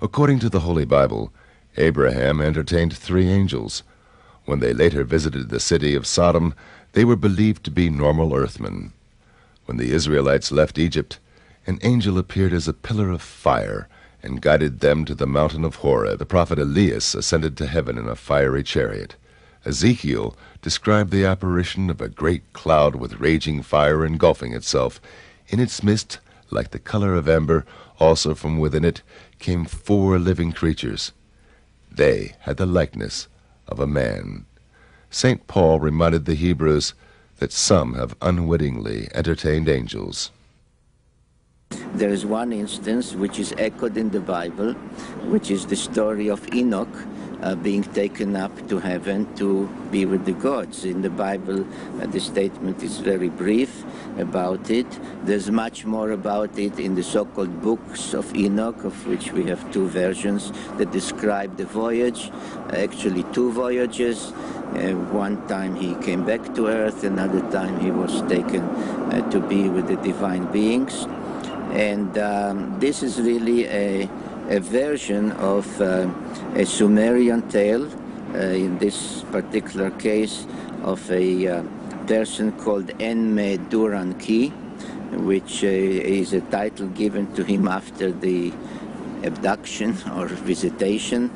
According to the Holy Bible, Abraham entertained 3 angels. When they later visited the city of Sodom, they were believed to be normal earthmen. When the Israelites left Egypt, an angel appeared as a pillar of fire and guided them to the mountain of Horeb. The prophet Elias ascended to heaven in a fiery chariot. Ezekiel described the apparition of a great cloud with raging fire engulfing itself. In its midst, like the color of amber, also from within it came 4 living creatures. They had the likeness of a man. St. Paul reminded the Hebrews that some have unwittingly entertained angels. There is one instance which is echoed in the Bible, which is the story of Enoch being taken up to heaven to be with the gods. In the Bible, the statement is very brief about it. There's much more about it in the so-called books of Enoch, of which we have 2 versions that describe the voyage, actually 2 voyages. One time he came back to earth, another time he was taken to be with the divine beings. And this is really a version of a Sumerian tale, in this particular case of a person called Enme-Duran-Ki, which is a title given to him after the abduction or visitation,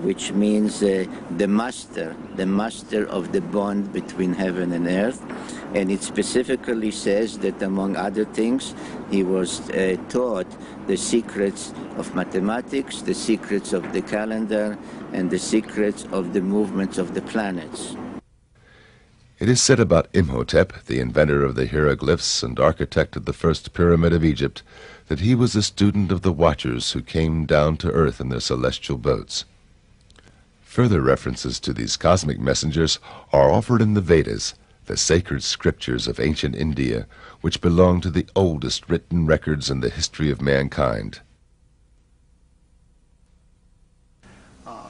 which means the master of the bond between heaven and earth. And it specifically says that, among other things, he was taught the secrets of mathematics, the secrets of the calendar, and the secrets of the movements of the planets. It is said about Imhotep, the inventor of the hieroglyphs and architect of the first pyramid of Egypt, that he was a student of the Watchers who came down to earth in their celestial boats. Further references to these cosmic messengers are offered in the Vedas, the sacred scriptures of ancient India, which belong to the oldest written records in the history of mankind.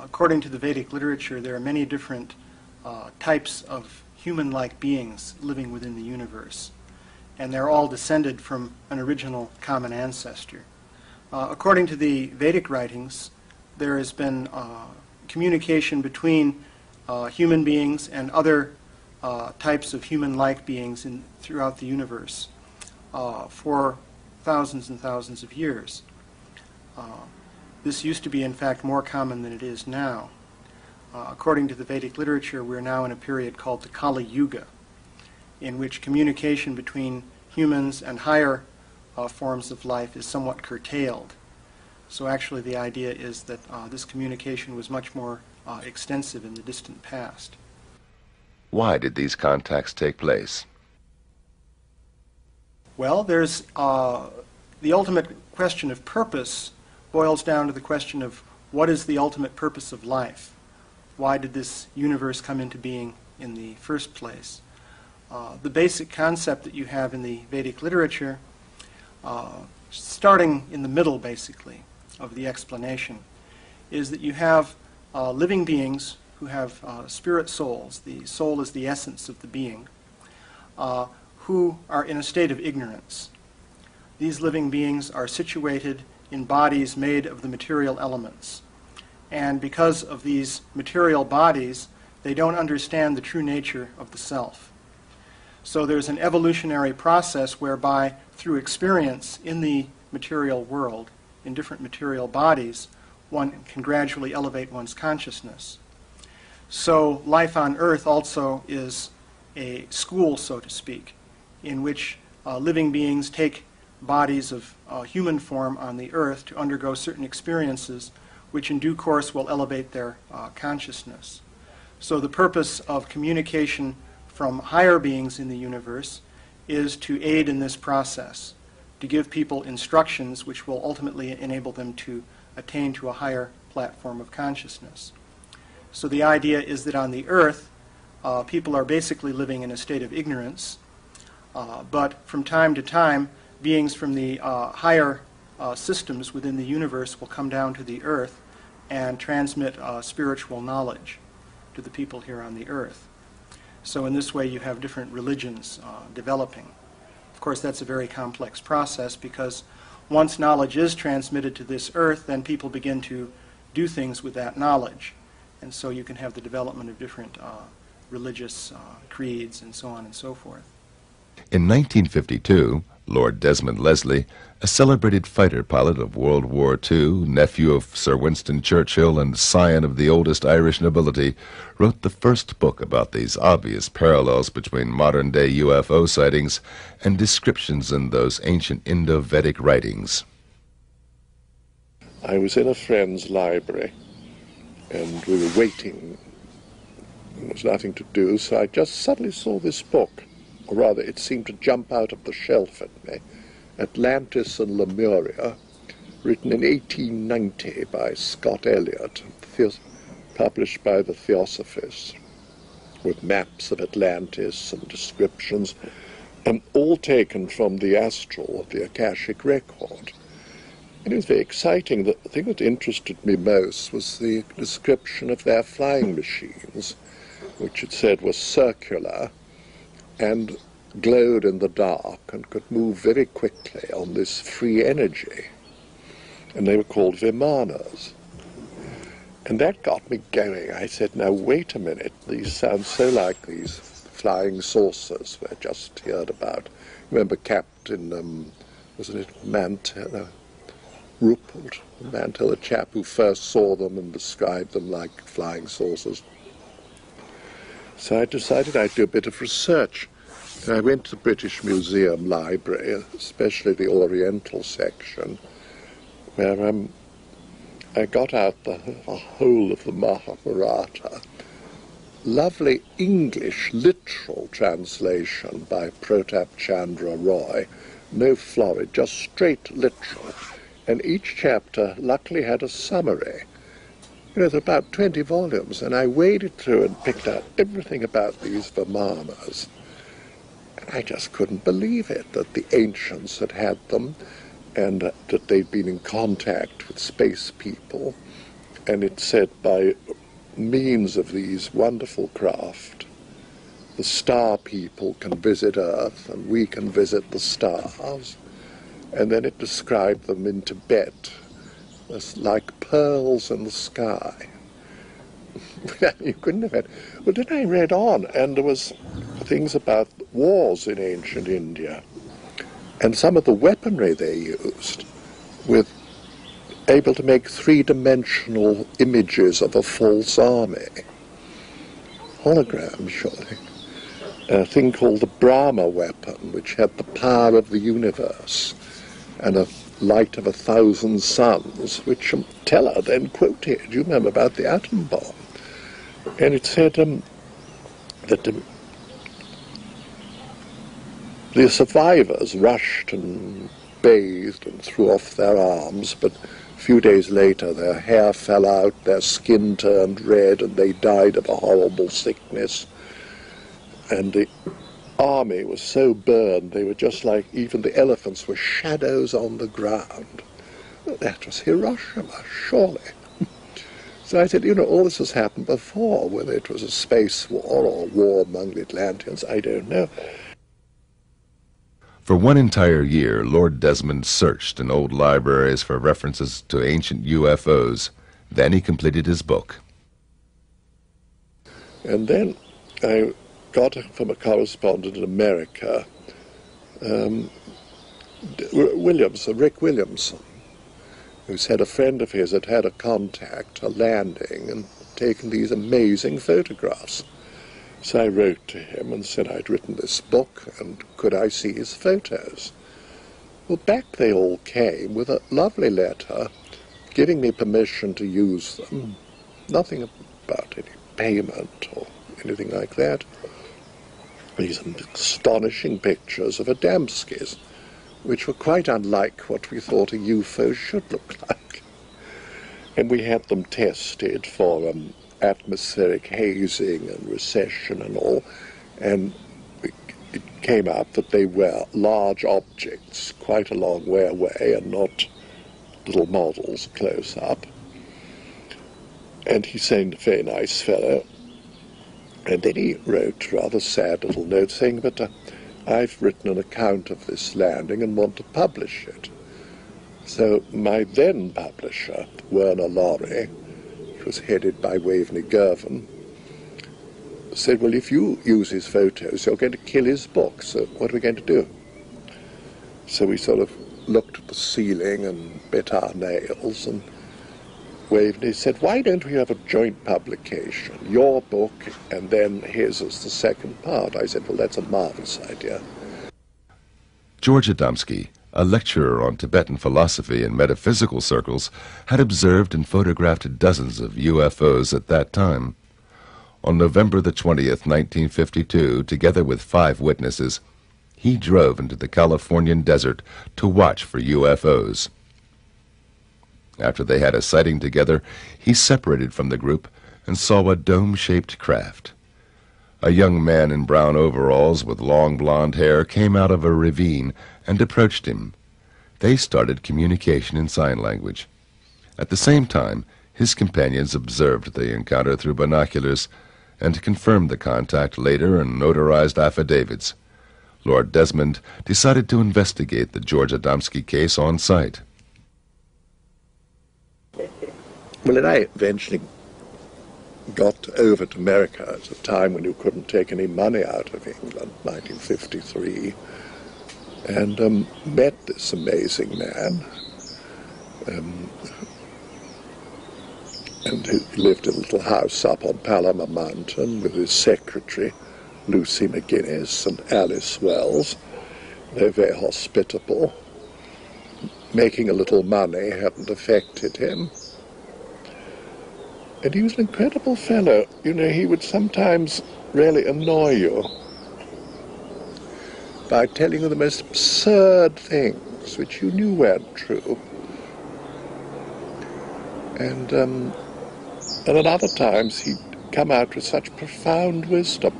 According to the Vedic literature, there are many different types of human-like beings living within the universe, and they're all descended from an original common ancestor. According to the Vedic writings, there has been communication between human beings and other types of human-like beings throughout the universe for thousands and thousands of years. This used to be, in fact, more common than it is now. According to the Vedic literature, we're now in a period called the Kali Yuga, in which communication between humans and higher forms of life is somewhat curtailed. So actually the idea is that this communication was much more extensive in the distant past. Why did these contacts take place? Well, there's the ultimate question of purpose boils down to the question of what is the ultimate purpose of life? Why did this universe come into being in the first place? The basic concept that you have in the Vedic literature, starting in the middle basically of the explanation, is that you have living beings who have spirit souls. The soul is the essence of the being, who are in a state of ignorance. These living beings are situated in bodies made of the material elements. And because of these material bodies, they don't understand the true nature of the self. So there's an evolutionary process whereby, through experience in the material world, in different material bodies, one can gradually elevate one's consciousness. So life on Earth also is a school, so to speak, in which living beings take bodies of human form on the Earth to undergo certain experiences which in due course will elevate their consciousness. So the purpose of communication from higher beings in the universe is to aid in this process, to give people instructions which will ultimately enable them to attain to a higher platform of consciousness. So the idea is that on the Earth, people are basically living in a state of ignorance, but from time to time, beings from the higher systems within the universe will come down to the Earth and transmit spiritual knowledge to the people here on the Earth. So in this way you have different religions developing. Of course, that's a very complex process because once knowledge is transmitted to this earth, then people begin to do things with that knowledge. And so you can have the development of different religious creeds and so on and so forth. In 1952, Lord Desmond Leslie, a celebrated fighter pilot of World War II, nephew of Sir Winston Churchill and scion of the oldest Irish nobility, wrote the first book about these obvious parallels between modern-day UFO sightings and descriptions in those ancient Indo-Vedic writings. I was in a friend's library, and we were waiting. There was nothing to do, so I just suddenly saw this book. Or rather, it seemed to jump out of the shelf at me. Atlantis and Lemuria, written in 1890 by Scott Elliott, published by the Theosophists, with maps of Atlantis and descriptions, all taken from the astral of the Akashic record. And it was very exciting. The thing that interested me most was the description of their flying machines, which it said was circular and glowed in the dark and could move very quickly on this free energy. And they were called Vimanas. And that got me going. I said, now wait a minute, these sound so like these flying saucers we just heard about. Remember Captain, wasn't it Mantell, Ruppelt, Mantell, the chap who first saw them and described them like flying saucers. So I decided I'd do a bit of research. And I went to the British Museum Library, especially the Oriental section, where I got out the whole of the Mahabharata. Lovely English literal translation by Pratap Chandra Roy. No florid, just straight literal. And each chapter luckily had a summary. You know, there are about 20 volumes, and I waded through and picked out everything about these Vimanas. And I just couldn't believe it, that the ancients had had them, and that they'd been in contact with space people. And it said by means of these wonderful craft, the star people can visit Earth, and we can visit the stars. And then it described them in Tibet as like pearls in the sky. You couldn't have had. Well, then I read on, and there was things about wars in ancient India, and some of the weaponry they used, with able to make three-dimensional images of a false army. Hologram, surely. A thing called the Brahma weapon, which had the power of the universe, and a light of 1,000 suns, which Teller then quoted. You remember about the atom bomb. And it said that the survivors rushed and bathed and threw off their arms, but a few days later their hair fell out, their skin turned red, and they died of a horrible sickness. And the army was so burned, they were just like, even the elephants were shadows on the ground. Well, that was Hiroshima, surely. So I said, you know, all this has happened before, whether it was a space war or war among the Atlanteans, I don't know. For one entire year, Lord Desmond searched in old libraries for references to ancient UFOs. Then he completed his book. And then I got from a correspondent in America, Rick Williamson, who said a friend of his had had a contact, a landing, and taken these amazing photographs. So I wrote to him and said I'd written this book, and could I see his photos? Well, back they all came with a lovely letter giving me permission to use them. Nothing about any payment or anything like that. These astonishing pictures of Adamski's, which were quite unlike what we thought a UFO should look like. And we had them tested for atmospheric hazing and recession and all, and it came up that they were large objects quite a long way away and not little models close up. And he seemed a very nice fellow. And then he wrote a rather sad little note saying, but I've written an account of this landing and want to publish it. So my then publisher, Werner Laurie, which was headed by Waveney Girvan, said, well, if you use his photos, you're going to kill his book, so what are we going to do? So we sort of looked at the ceiling and bit our nails, and Waveney said, why don't we have a joint publication, your book and then his as the second part? I said, well, that's a marvelous idea. George Adamski, a lecturer on Tibetan philosophy in metaphysical circles, had observed and photographed dozens of UFOs at that time. On November the 20th, 1952, together with 5 witnesses, he drove into the Californian desert to watch for UFOs. After they had a sighting together, he separated from the group and saw a dome-shaped craft. A young man in brown overalls with long blonde hair came out of a ravine and approached him. They started communication in sign language. At the same time, his companions observed the encounter through binoculars and confirmed the contact later in notarized affidavits. Lord Desmond decided to investigate the George Adamski case on site. Well, and I eventually got over to America at a time when you couldn't take any money out of England, 1953, and met this amazing man. And he lived in a little house up on Palomar Mountain with his secretary, Lucy McGuinness, and Alice Wells. They were very hospitable. Making a little money hadn't affected him. And he was an incredible fellow. You know, he would sometimes really annoy you by telling you the most absurd things which you knew weren't true. And at other times he'd come out with such profound wisdom.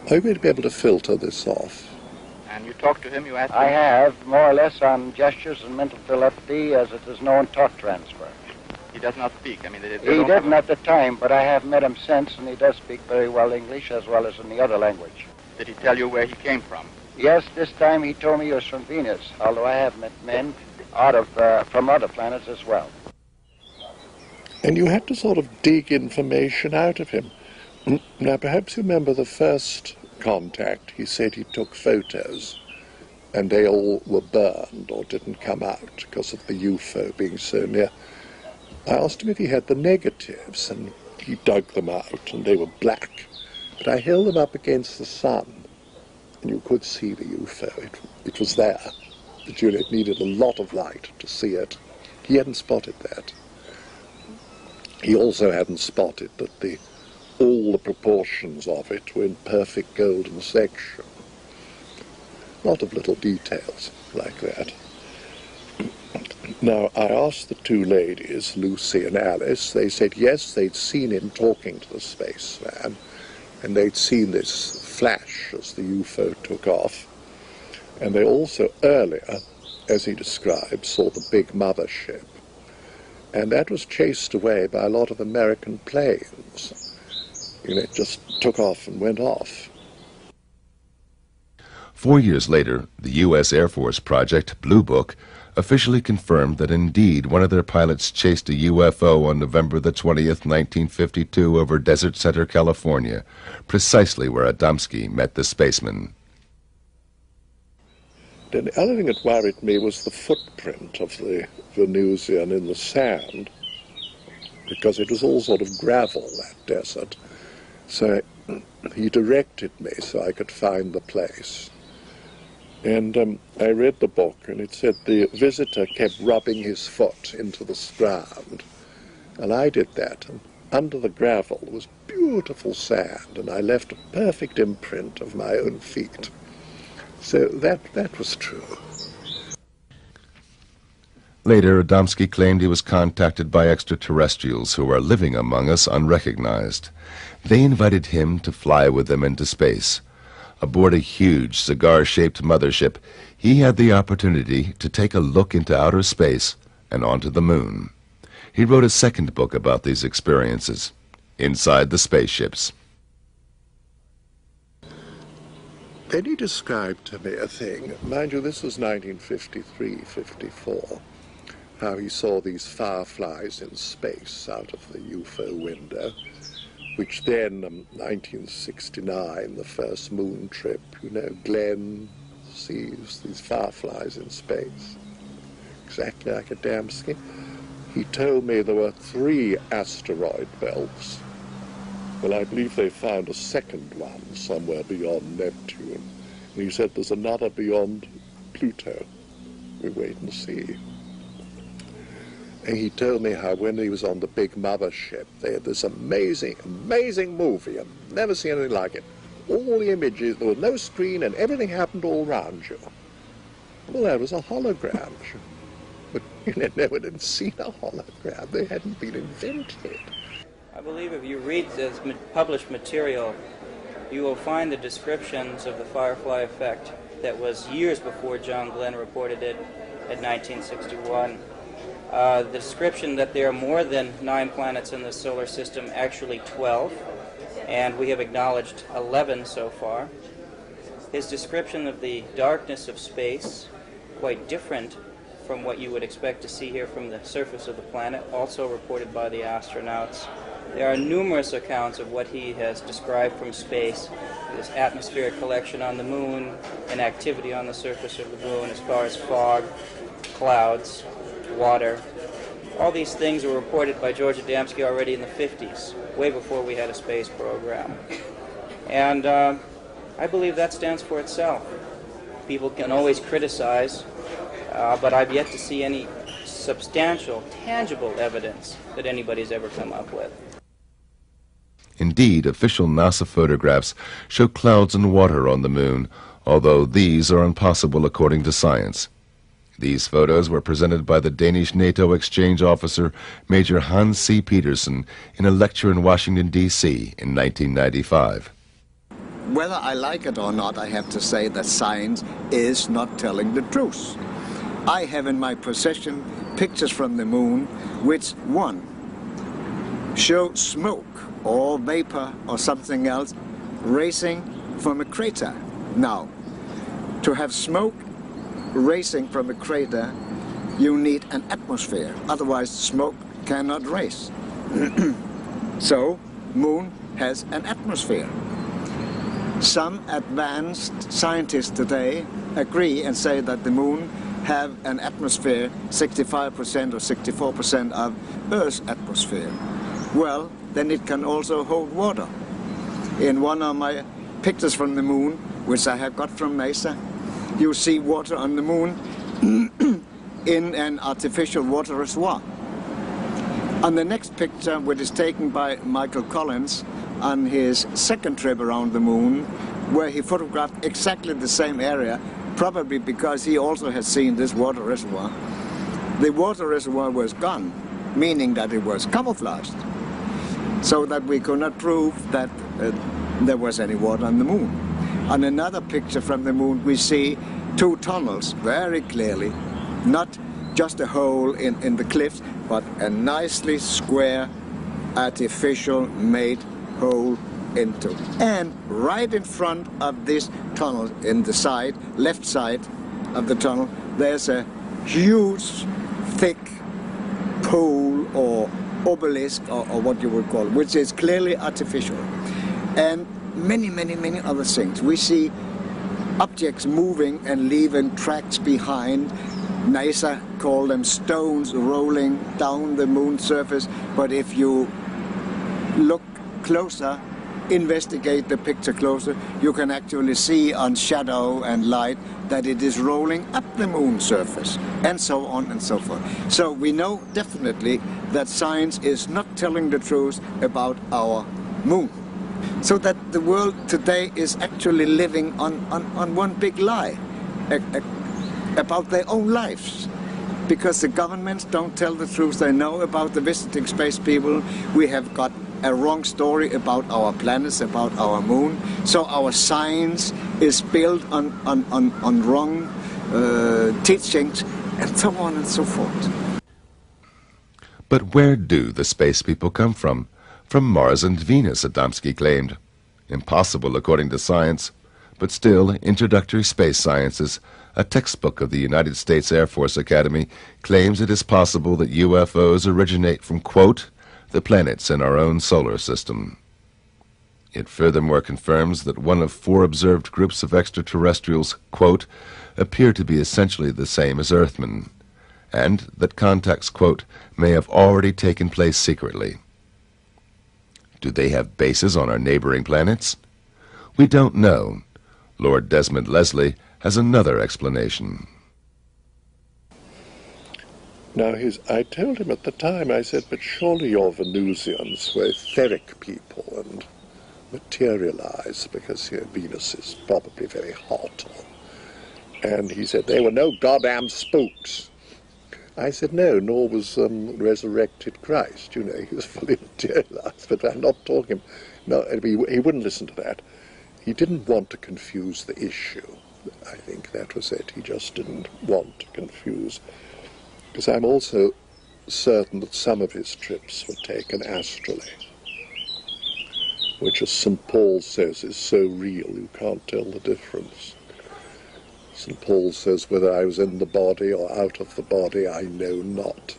Are you going to be able to filter this off? And you talked to him, you asked him? I have, more or less on gestures and mental telepathy, as it is known, thought transfer. He does not speak. I mean, He didn't at the time, but I have met him since, and he does speak very well English as well as in the other language. Did he tell you where he came from? Yes, this time he told me he was from Venus, although I have met men from other planets as well. And you had to sort of dig information out of him. Now, perhaps you remember the first contact. He said he took photos, and they all were burned or didn't come out because of the UFO being so near. I asked him if he had the negatives, and he dug them out, and they were black. But I held them up against the sun, and you could see the UFO. It was there. But it needed a lot of light to see it. He hadn't spotted that. He also hadn't spotted that all the proportions of it were in perfect golden section. A lot of little details like that. Now, I asked the 2 ladies, Lucy and Alice. They said yes, they'd seen him talking to the spaceman, and they'd seen this flash as the UFO took off. And they also earlier, as he described, saw the big mothership. And that was chased away by a lot of American planes. You know, it just took off and went off. 4 years later, the U.S. Air Force project, Blue Book, officially confirmed that indeed one of their pilots chased a UFO on November the 20th, 1952 over Desert Center, California, precisely where Adamski met the spaceman. And the other thing that worried me was the footprint of the Venusian in the sand, because it was all sort of gravel, that desert. So he directed me so I could find the place. And I read the book, and it said the visitor kept rubbing his foot into the ground. And I did that, and under the gravel was beautiful sand, and I left a perfect imprint of my own feet. So that was true. Later, Adamski claimed he was contacted by extraterrestrials who are living among us unrecognized. They invited him to fly with them into space. Aboard a huge cigar-shaped mothership, he had the opportunity to take a look into outer space and onto the moon. He wrote a second book about these experiences, Inside the Spaceships. then he described to me a thing, mind you, this was 1953, 54, how he saw these fireflies in space out of the UFO window, which then, 1969, the first moon trip, you know, Glenn sees these fireflies in space, exactly like Adamski. He told me there were 3 asteroid belts. Well, I believe they found a second one somewhere beyond Neptune. And he said there's another beyond Pluto. We wait and see. And he told me how when he was on the big mothership, they had this amazing, amazing movie. I've never seen anything like it. All the images, there was no screen and everything happened all around you. Well, that was a hologram. But you never had seen a hologram. They hadn't been invented. I believe if you read this published material, you will find the descriptions of the firefly effect that was years before John Glenn reported it in 1961. The description that there are more than 9 planets in the solar system, actually 12, and we have acknowledged 11 so far. His description of the darkness of space, quite different from what you would expect to see here from the surface of the planet, also reported by the astronauts. There are numerous accounts of what he has described from space, this atmospheric collection on the moon, and activity on the surface of the moon as far as fog, clouds, water. All these things were reported by George Adamski already in the 50s, way before we had a space program. And I believe that stands for itself. People can always criticize, but I've yet to see any substantial, tangible evidence that anybody's ever come up with. Indeed, official NASA photographs show clouds and water on the moon, although these are impossible according to science. These photos were presented by the Danish NATO exchange officer, Major Hans C. Petersen, in a lecture in Washington, D.C. in 1995. Whether I like it or not, I have to say that science is not telling the truth. I have in my possession pictures from the moon which, one, show smoke or vapor or something else racing from a crater. Now, to have smoke racing from a crater, you need an atmosphere, otherwise smoke cannot race. So, moon has an atmosphere. Some advanced scientists today agree and say that the moon have an atmosphere 65% or 64% of Earth's atmosphere. Well, then it can also hold water. In one of my pictures from the moon, which I have got from NASA, you see water on the moon in an artificial water reservoir. On the next picture, which is taken by Michael Collins on his second trip around the moon, where he photographed exactly the same area, probably because he also had seen this water reservoir. The water reservoir was gone, meaning that it was camouflaged, so that we could not prove that there was any water on the moon. On another picture from the moon, we see 2 tunnels very clearly, not just a hole in the cliffs, but a nicely square, artificial made hole into. And right in front of this tunnel, in the side, left side of the tunnel, there's a huge, thick pole or obelisk, or what you would call it, which is clearly artificial. And many, many, many other things. We see objects moving and leaving tracks behind. NASA call them stones rolling down the moon's surface, but if you look closer, investigate the picture closer, you can actually see on shadow and light that it is rolling up the moon's surface, and so on and so forth. So we know definitely that science is not telling the truth about our moon. So that the world today is actually living on one big lie about their own lives. Because the governments don't tell the truth. They know about the visiting space people. We have got a wrong story about our planets, about our moon. So our science is built on wrong teachings, and so on and so forth. But where do the space people come from? From Mars and Venus, Adamski claimed. Impossible according to science, but still, Introductory Space Sciences, a textbook of the United States Air Force Academy, claims it is possible that UFOs originate from, quote, the planets in our own solar system. It furthermore confirms that one of 4 observed groups of extraterrestrials, quote, appear to be essentially the same as Earthmen, and that contacts, quote, may have already taken place secretly. Do they have bases on our neighboring planets? We don't know. Lord Desmond Leslie has another explanation. Now, I told him at the time, I said, but surely your Venusians were etheric people and materialize because Venus is probably very hot. And he said, they were no goddamn spooks. I said, no, nor was resurrected Christ. He was fully materialized, but I'm not talking. No, he wouldn't listen to that. He didn't want to confuse the issue. I think that was it. He just didn't want to confuse. Because I'm also certain that some of his trips were taken astrally, which, as St. Paul says, is so real you can't tell the difference. St. Paul says, whether I was in the body or out of the body, I know not.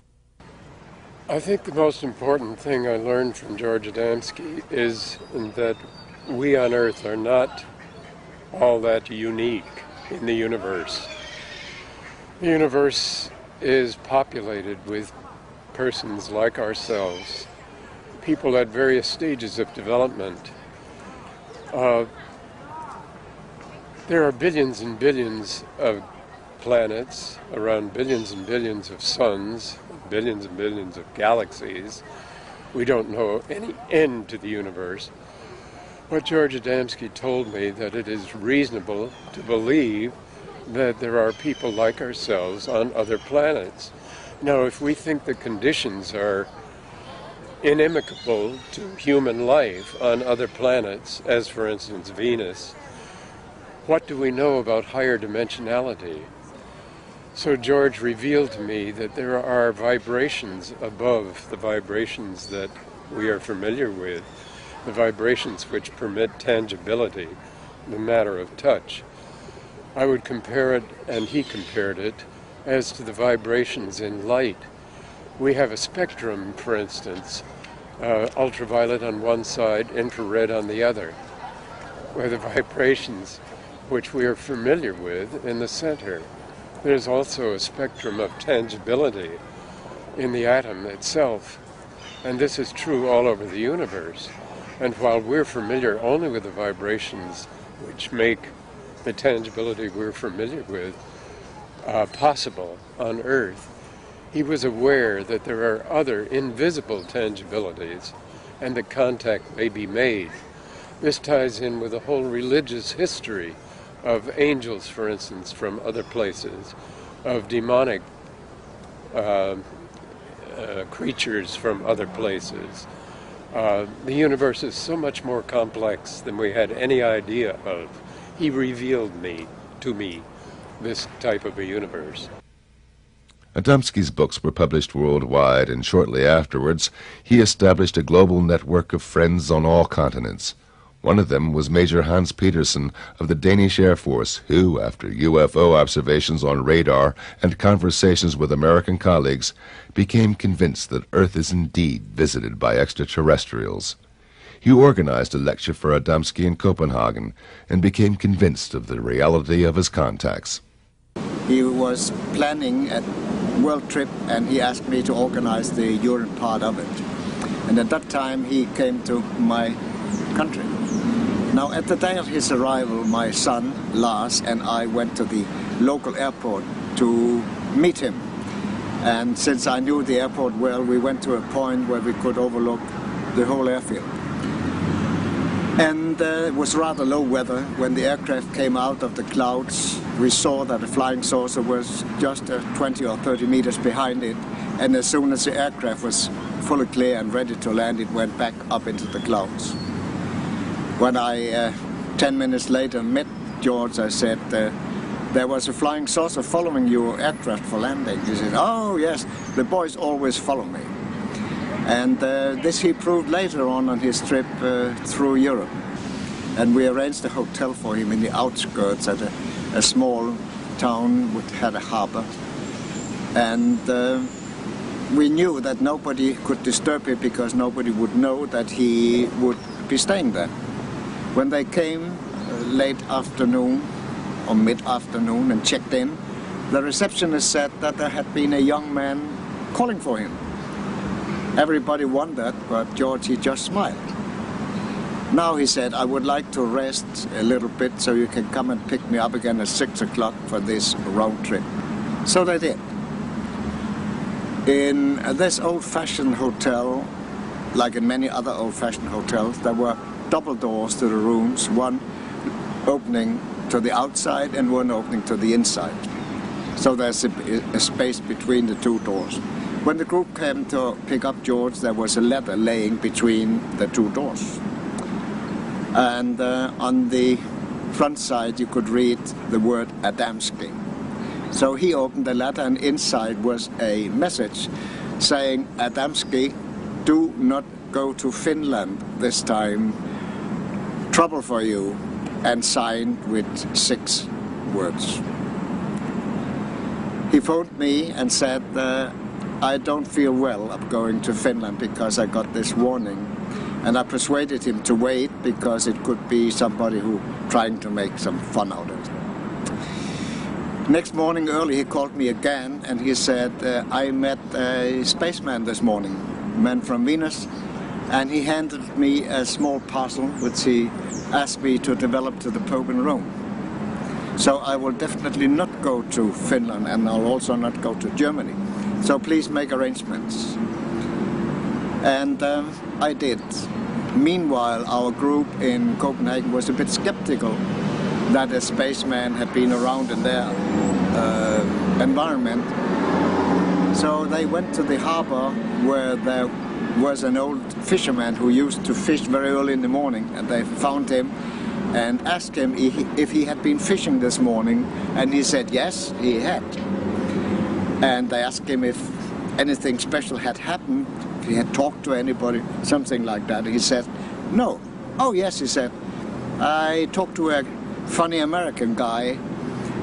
I think the most important thing I learned from George Adamski is that we on Earth are not all that unique in the universe. The universe is populated with persons like ourselves, people at various stages of development. There are billions and billions of planets, around billions and billions of suns, billions and billions of galaxies. We don't know any end to the universe. But George Adamski told me that it is reasonable to believe that there are people like ourselves on other planets. Now, if we think the conditions are inimical to human life on other planets, as for instance Venus, what do we know about higher dimensionality? So George revealed to me that there are vibrations above the vibrations that we are familiar with, the vibrations which permit tangibility, the matter of touch. I would compare it, and he compared it, as to the vibrations in light. We have a spectrum, for instance, ultraviolet on one side, infrared on the other, where the vibrations which we are familiar with in the center. There's also a spectrum of tangibility in the atom itself, and this is true all over the universe. And while we're familiar only with the vibrations which make the tangibility we're familiar with possible on Earth, he was aware that there are other invisible tangibilities and that contact may be made. This ties in with the whole religious history of angels, for instance, from other places, of demonic creatures from other places. The universe is so much more complex than we had any idea of. He revealed to me this type of a universe. Adamski's books were published worldwide, and shortly afterwards he established a global network of friends on all continents. One of them was Major Hans Petersen of the Danish Air Force, who, after UFO observations on radar and conversations with American colleagues, became convinced that Earth is indeed visited by extraterrestrials. He organized a lecture for Adamski in Copenhagen and became convinced of the reality of his contacts. He was planning a world trip, and he asked me to organize the Europe part of it. And at that time he came to my country. Now, at the day of his arrival, my son, Lars, and I went to the local airport to meet him. And since I knew the airport well, we went to a point where we could overlook the whole airfield. And it was rather low weather. When the aircraft came out of the clouds, we saw that a flying saucer was just 20 or 30 meters behind it. And as soon as the aircraft was fully clear and ready to land, it went back up into the clouds. When I, 10 minutes later, met George, I said, there was a flying saucer following your aircraft for landing. He said, oh yes, the boys always follow me. And this he proved later on his trip through Europe. and we arranged a hotel for him in the outskirts at a small town which had a harbor. And we knew that nobody could disturb him because nobody would know that he would be staying there. When they came late afternoon or mid-afternoon and checked in, the receptionist said that there had been a young man calling for him. Everybody wondered, but George, he just smiled. Now he said, I would like to rest a little bit so you can come and pick me up again at 6 o'clock for this round trip. So they did. In this old-fashioned hotel, like in many other old-fashioned hotels, there were double doors to the rooms, one opening to the outside and one opening to the inside. So there's a space between the two doors. When the group came to pick up George, there was a ladder laying between the two doors. And on the front side you could read the word Adamski. So he opened the ladder, and inside was a message saying, Adamski, do not go to Finland this time. Trouble for you, and signed with 6 words. He phoned me and said, I don't feel well of going to Finland because I got this warning. And I persuaded him to wait because it could be somebody who trying to make some fun out of it. Next morning early he called me again and he said, I met a spaceman this morning, a man from Venus, and he handed me a small parcel which he asked me to develop to the Pope in Rome. So I will definitely not go to Finland, and I'll also not go to Germany. So please make arrangements. And I did. Meanwhile, our group in Copenhagen was a bit skeptical that a spaceman had been around in their environment. So they went to the harbor where there was an old fisherman who used to fish very early in the morning, and they found him and asked him if he had been fishing this morning, and he said yes, he had. And they asked him if anything special had happened, if he had talked to anybody, something like that. He said no. Oh yes, he said, I talked to a funny American guy,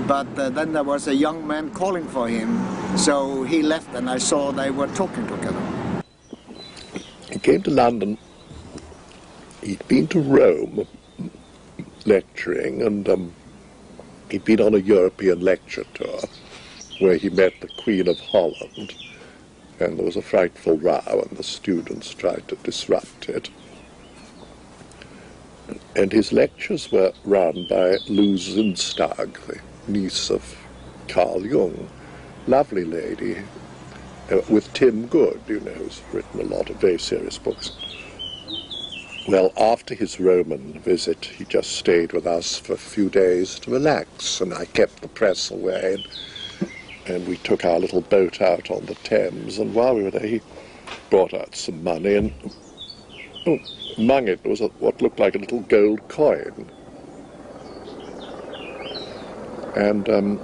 but then there was a young man calling for him, so he left and I saw they were talking together. He came to London. He'd been to Rome lecturing, and he'd been on a European lecture tour where he met the Queen of Holland, and there was a frightful row and the students tried to disrupt it. And his lectures were run by Lou Zünstark, the niece of Carl Jung, lovely lady, with Tim Good, you know, who's written a lot of very serious books. Well, after his Roman visit, he just stayed with us for a few days to relax, and I kept the press away, and we took our little boat out on the Thames, and while we were there, he brought out some money, and among it was what looked like a little gold coin. And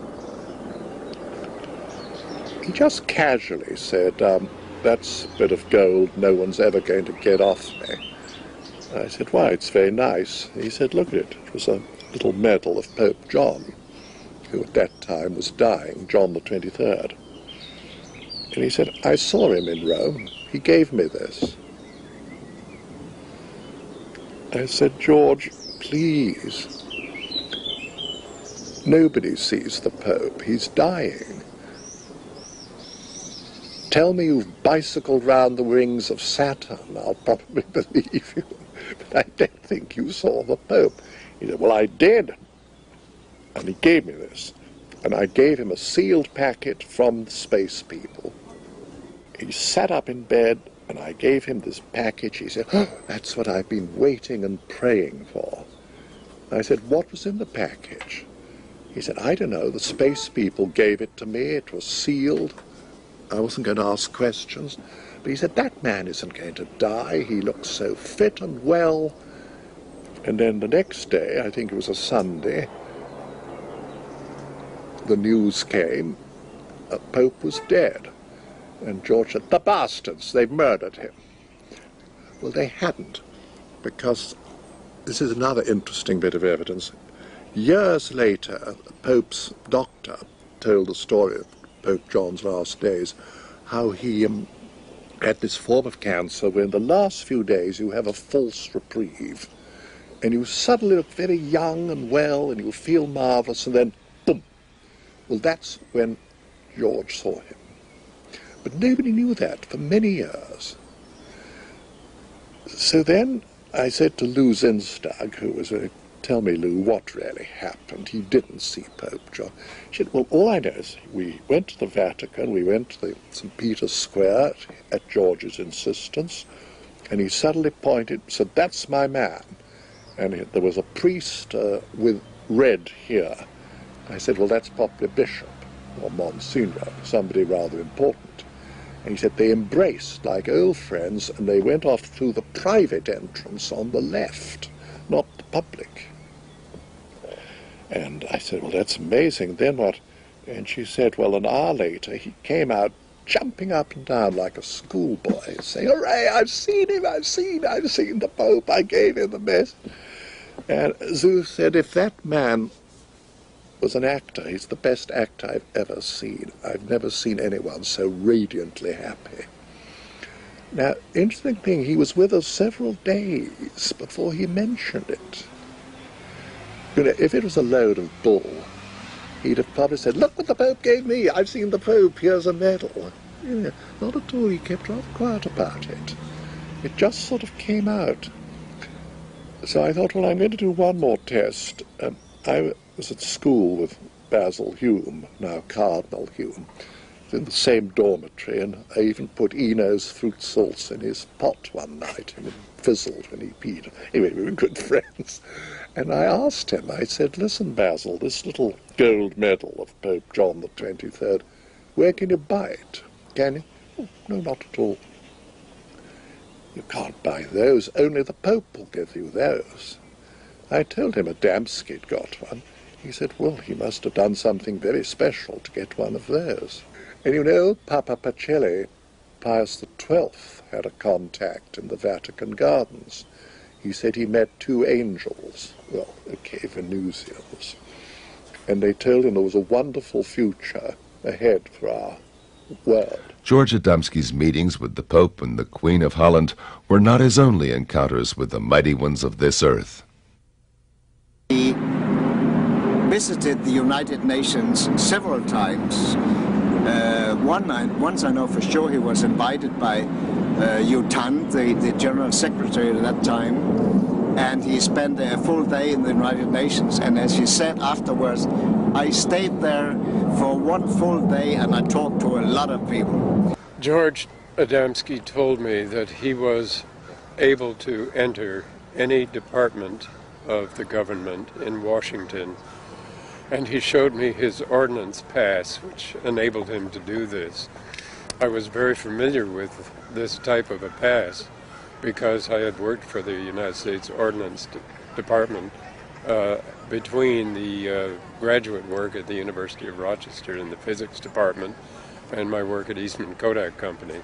he just casually said, that's a bit of gold no one's ever going to get off me. I said, why, it's very nice. He said, look at it. It was a little medal of Pope John, who at that time was dying, John the 23rd. And he said, I saw him in Rome. He gave me this. I said, George, please. Nobody sees the Pope. He's dying. Tell me you've bicycled round the rings of Saturn. I'll probably believe you. But I don't think you saw the Pope. He said, well, I did. And he gave me this. And I gave him a sealed packet from the space people. He sat up in bed, and I gave him this package. He said, oh, that's what I've been waiting and praying for. I said, what was in the package? He said, I don't know. The space people gave it to me. It was sealed. I wasn't going to ask questions. But he said, that man isn't going to die. He looks so fit and well. And then the next day, I think it was a Sunday, the news came, the Pope was dead. And George said, the bastards, they murdered him. Well, they hadn't, because this is another interesting bit of evidence. Years later, the Pope's doctor told the story of Pope John's last days, how he had this form of cancer where in the last few days you have a false reprieve, and you suddenly look very young and well, and you feel marvellous, and then, boom! Well, that's when George saw him. But nobody knew that for many years. So then I said to Lou Zinstag, who was tell me, Lou, what really happened? He didn't see Pope John. She said, well, all I know is we went to the Vatican, we went to the St. Peter's Square at George's insistence, and he suddenly pointed, said, that's my man. And there was a priest with red here. I said, well, that's probably a bishop or Monsignor, somebody rather important. And he said they embraced like old friends, and they went off through the private entrance on the left, not the public. And I said, well, that's amazing. Then what? And she said, well, an hour later, he came out jumping up and down like a schoolboy, saying, hooray, I've seen him, I've seen the Pope, I gave him the message. And Zeus said, if that man was an actor, he's the best actor I've ever seen. I've never seen anyone so radiantly happy. Now, interesting thing, he was with us several days before he mentioned it. You know, if it was a load of bull, he'd have probably said, look what the Pope gave me, I've seen the Pope, here's a medal. You know, not at all, he kept rather quiet about it. It just sort of came out. So I thought, well, I'm going to do one more test. I was at school with Basil Hume, now Cardinal Hume, in the same dormitory, and I even put Eno's fruit salts in his pot one night, and it fizzled when he peed. Anyway, we were good friends. And I asked him, I said, listen, Basil, this little gold medal of Pope John the 23rd, where can you buy it? Can you? Oh, no, not at all. You can't buy those, only the Pope will give you those. I told him Adamski'd got one. He said, well, he must have done something very special to get one of those. And you know, Papa Pacelli, Pius XII, had a contact in the Vatican gardens. He said he met two angels, well, okay, Venusians, and they told him there was a wonderful future ahead for our world. George Adamski's meetings with the Pope and the Queen of Holland were not his only encounters with the mighty ones of this earth. He visited the United Nations several times. Once I know for sure he was invited by U Thant, the General Secretary at that time, and he spent a full day in the United Nations, and as he said afterwards, I stayed there for one full day and I talked to a lot of people. George Adamski told me that he was able to enter any department of the government in Washington, and he showed me his ordnance pass, which enabled him to do this. I was very familiar with this type of a pass because I had worked for the United States Ordnance Department between the graduate work at the University of Rochester in the physics department and my work at Eastman Kodak Company.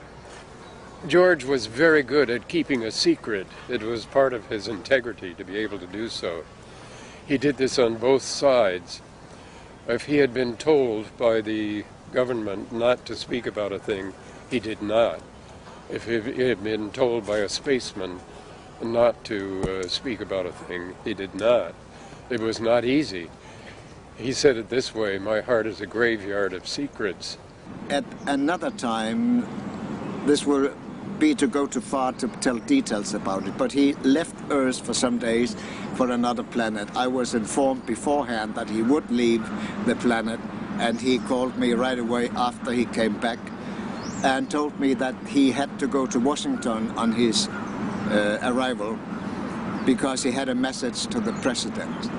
George was very good at keeping a secret. It was part of his integrity to be able to do so. He did this on both sides. If he had been told by the government not to speak about a thing, he did not. If he had been told by a spaceman not to speak about a thing, he did not. It was not easy. He said it this way, my heart is a graveyard of secrets. At another time, this will be to go too far to tell details about it, but he left Earth for some days for another planet. I was informed beforehand that he would leave the planet, and he called me right away after he came back and told me that he had to go to Washington on his arrival because he had a message to the president.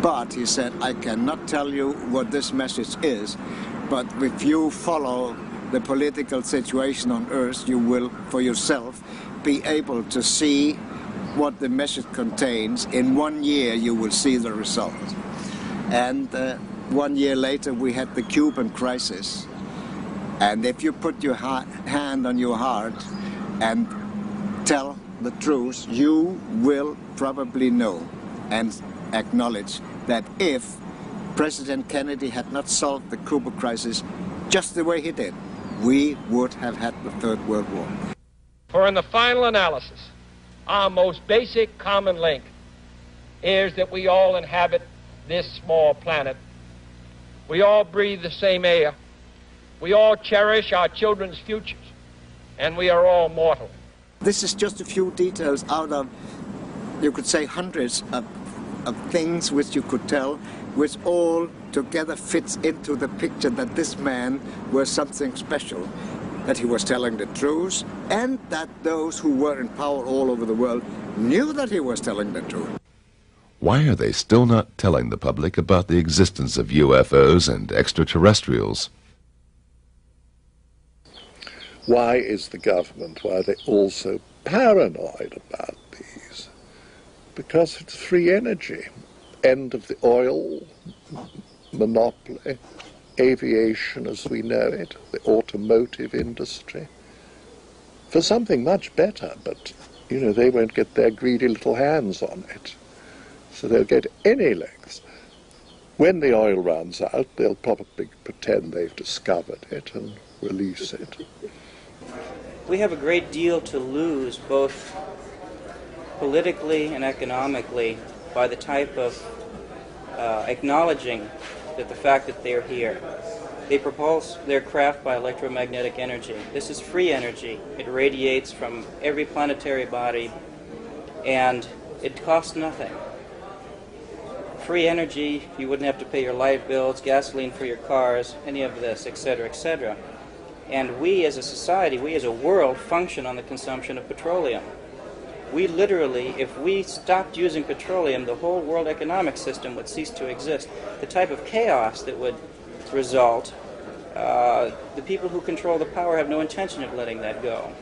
But he said, I cannot tell you what this message is, but if you follow the political situation on Earth, you will, for yourself, be able to see what the message contains. In 1 year, you will see the result. And 1 year later, we had the Cuban crisis. And if you put your hand on your heart and tell the truth, you will probably know and acknowledge that if President Kennedy had not solved the Cuba crisis just the way he did, we would have had the Third World War. For in the final analysis, our most basic common link is that we all inhabit this small planet. We all breathe the same air. We all cherish our children's futures. And we are all mortal. This is just a few details out of, you could say, hundreds of things which you could tell, which all together fits into the picture that this man was something special, that he was telling the truth, and that those who were in power all over the world knew that he was telling the truth. Why are they still not telling the public about the existence of UFOs and extraterrestrials? Why is the government, why are they all so paranoid about these? Because it's free energy. End of the oil monopoly, aviation as we know it, the automotive industry. For something much better, but, you know, they won't get their greedy little hands on it. So they'll go to any lengths. When the oil runs out, they'll probably pretend they've discovered it and release it. We have a great deal to lose, both politically and economically, by the type of acknowledging that the fact that they're here. They propulse their craft by electromagnetic energy. This is free energy. It radiates from every planetary body, and it costs nothing. Free energy, you wouldn't have to pay your light bills, gasoline for your cars, any of this, etc., etc. And we as a society, we as a world, function on the consumption of petroleum. We literally, if we stopped using petroleum, the whole world economic system would cease to exist. The type of chaos that would result, the people who control the power have no intention of letting that go.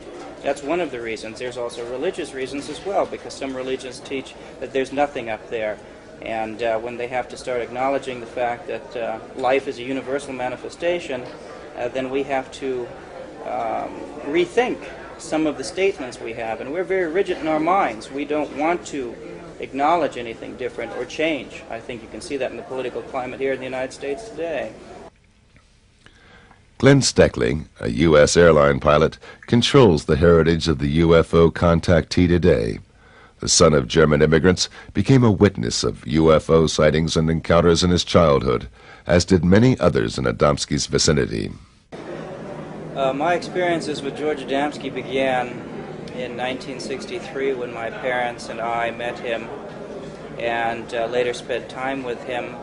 That's one of the reasons. There's also religious reasons as well, because some religions teach that there's nothing up there. And when they have to start acknowledging the fact that life is a universal manifestation, then we have to rethink some of the statements we have. And we're very rigid in our minds. We don't want to acknowledge anything different or change. I think you can see that in the political climate here in the United States today. Glenn Steckling, a U.S. airline pilot, controls the heritage of the UFO contactee today. The son of German immigrants, became a witness of UFO sightings and encounters in his childhood, as did many others in Adamski's vicinity. My experiences with George Adamski began in 1963 when my parents and I met him and later spent time with him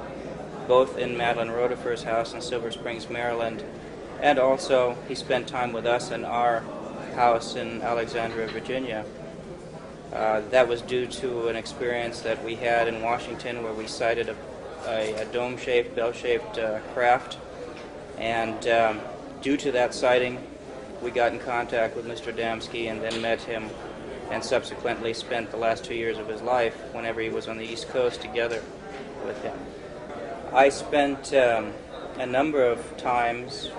both in Madeline Rotifer's house in Silver Springs, Maryland, and also he spent time with us in our house in Alexandria, Virginia. That was due to an experience that we had in Washington where we sighted a dome-shaped, bell-shaped craft, and due to that sighting, we got in contact with Mr. Adamski and then met him, and subsequently spent the last 2 years of his life, whenever he was on the East Coast, together with him. I spent a number of times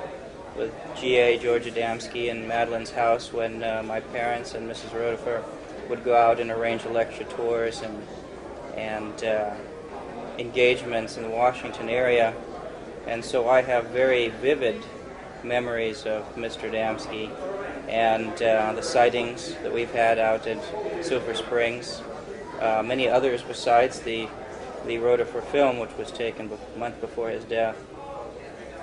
with G.A. George Adamski in Madeline's house when my parents and Mrs. Rotifer would go out and arrange lecture tours and engagements in the Washington area. And so I have very vivid memories of Mr. Adamski and the sightings that we've had out at Silver Springs. Many others besides the Rotifer film, which was taken a month before his death.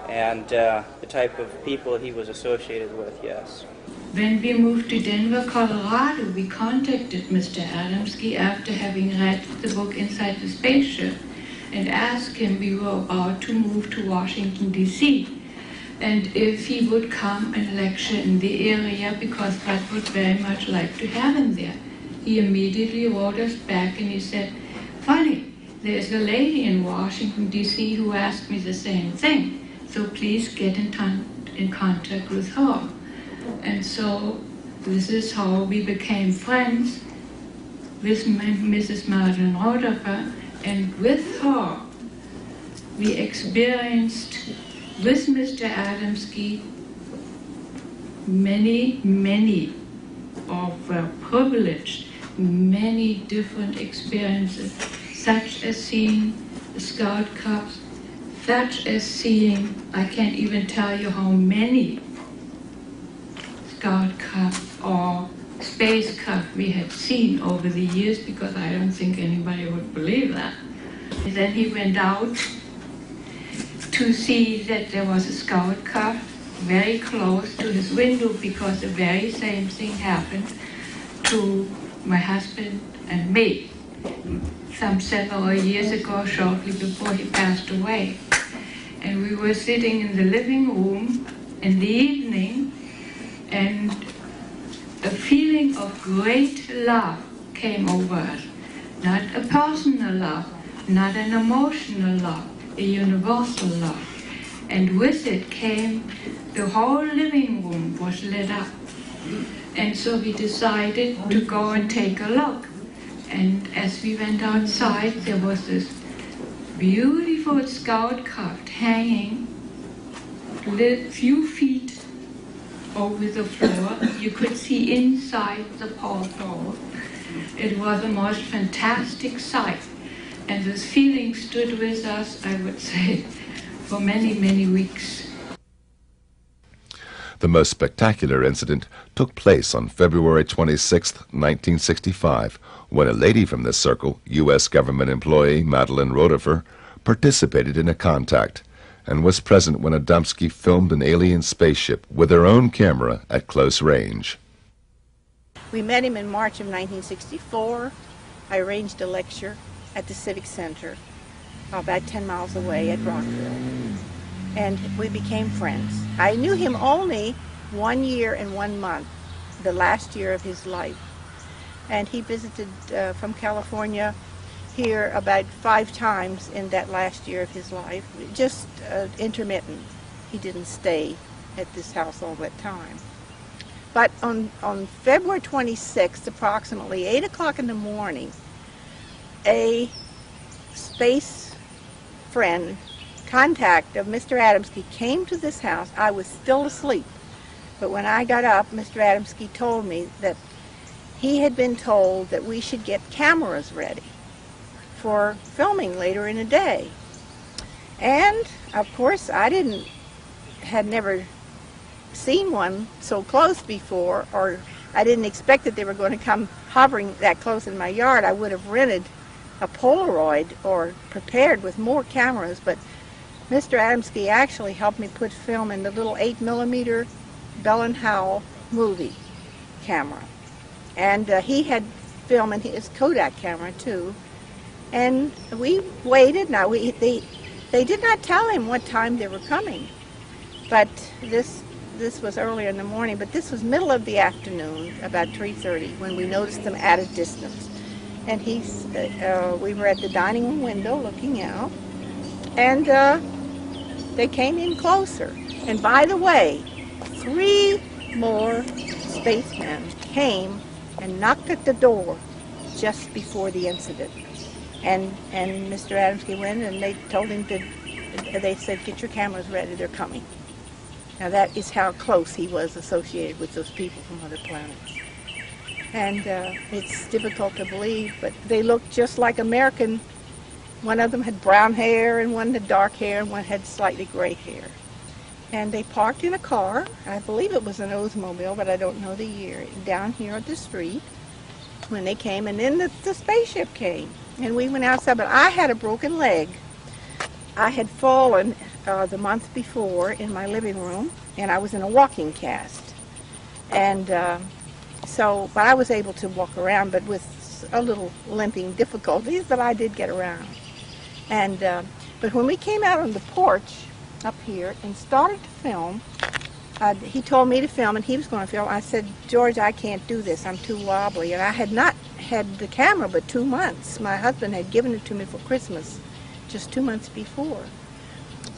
And the type of people he was associated with, yes. When we moved to Denver, Colorado, we contacted Mr. Adamski after having read the book Inside the Spaceship and asked him, we were about to move to Washington, D.C., and if he would come and lecture in the area because Bud would very much like to have him there. He immediately wrote us back and he said, funny, there's a lady in Washington, D.C. who asked me the same thing, so please get in contact with her. And so this is how we became friends with Mrs. Madeline Rotifer, and with her we experienced with Mr. Adamski many, many of privilege, many different experiences, such as seeing the Scout Cups, such as seeing, I can't even tell you how many Scout Cups or Space Cup we had seen over the years, because I don't think anybody would believe that. And then he went out to see that there was a Scout Cup very close to his window, because the very same thing happened to my husband and me some several years ago, shortly before he passed away. And we were sitting in the living room in the evening, and a feeling of great love came over us. Not a personal love, not an emotional love, a universal love. And with it came, the whole living room was lit up. And so we decided to go and take a look. And as we went outside, there was this beautiful Scout Cup hanging a few feet over the floor. You could see inside the porthole. It was a most fantastic sight. And this feeling stood with us, I would say, for many, many weeks. The most spectacular incident took place on February 26, 1965, when a lady from this circle, U.S. government employee Madeline Rotifer, participated in a contact and was present when Adamski filmed an alien spaceship with her own camera at close range. We met him in March of 1964. I arranged a lecture at the Civic Center about 10 miles away at Rockville. And we became friends. I knew him only 1 year and 1 month, the last year of his life. And he visited from California here about 5 times in that last year of his life, just intermittent. He didn't stay at this house all that time. But on February 26th, approximately 8 o'clock in the morning, a space friend, contact of Mr. Adamski, came to this house. I was still asleep, but when I got up, Mr. Adamski told me that he had been told that we should get cameras ready for filming later in the day. And of course I had never seen one so close before, or I didn't expect that they were going to come hovering that close in my yard. I would have rented a Polaroid or prepared with more cameras, but Mr. Adamski actually helped me put film in the little 8mm Bell and Howell movie camera. And he had film in his Kodak camera too. And we waited. Now they did not tell him what time they were coming, but this was earlier in the morning. But this was middle of the afternoon, about 3:30, when we noticed them at a distance. And we were at the dining room window looking out, and they came in closer. And by the way, 3 more spacemen came and knocked at the door just before the incident. And Mr. Adamski went, and they told him they said, "Get your cameras ready, they're coming." Now that is how close he was associated with those people from other planets. And it's difficult to believe, but they looked just like American. One of them had brown hair, and one had dark hair, and one had slightly gray hair. And they parked in a car, I believe it was an Oldsmobile, but I don't know the year, down here at the street when they came, and then the spaceship came. And we went outside, but I had a broken leg. I had fallen the month before in my living room, and I was in a walking cast. And but I was able to walk around, but with a little limping difficulties, but I did get around. And but when we came out on the porch up here and started to film, he told me to film, and he was going to film. I said, "George, I can't do this. I'm too wobbly." And I had not had the camera but 2 months. My husband had given it to me for Christmas just 2 months before.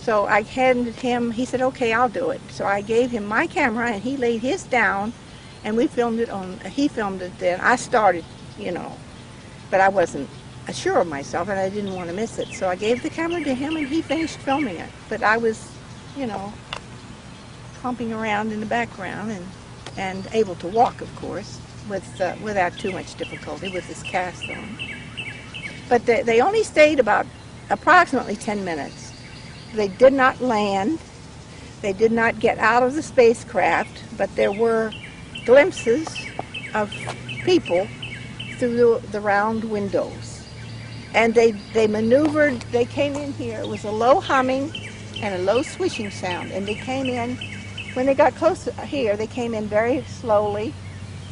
So I handed him, he said, "Okay, I'll do it." So I gave him my camera, and he laid his down, and we filmed it he filmed it then. I started, but I wasn't sure of myself, and I didn't want to miss it. So I gave the camera to him, and he finished filming it. But I was, clumping around in the background and able to walk, of course. without too much difficulty with this cast on. But they only stayed about approximately 10 minutes. They did not land. They did not get out of the spacecraft, but there were glimpses of people through the round windows. And they maneuvered, they came in here. It was a low humming and a low swishing sound. And they came in, when they got close here, they came in very slowly.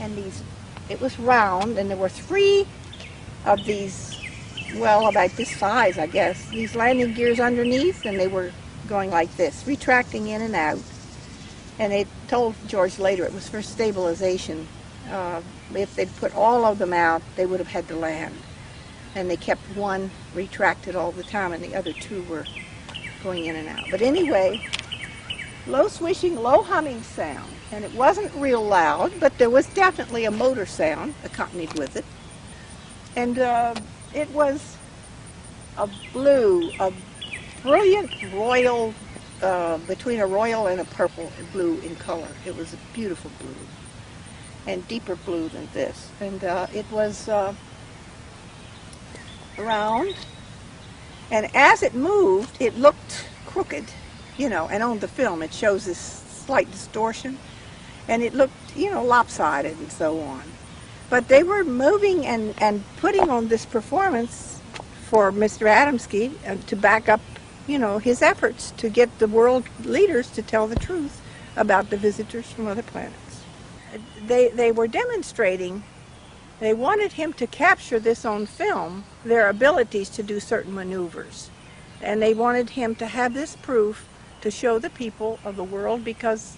And it was round, and there were 3 of these, well, about this size, I guess, these landing gears underneath, and they were going like this, retracting in and out. And they told George later it was for stabilization. If they'd put all of them out, they would have had to land. And they kept one retracted all the time, and the other 2 were going in and out. But anyway, low swishing, low humming sound. And it wasn't real loud, but there was definitely a motor sound accompanied with it. And it was a blue, a brilliant royal, between a royal and a purple blue in color. It was a beautiful blue, and deeper blue than this. And it was round, and as it moved, it looked crooked, you know, and on the film it shows this slight distortion, and it looked, you know, lopsided and so on. But they were moving and putting on this performance for Mr. Adamski to back up, you know, his efforts to get the world leaders to tell the truth about the visitors from other planets. They were demonstrating, they wanted him to capture this on film, their abilities to do certain maneuvers. And they wanted him to have this proof to show the people of the world, because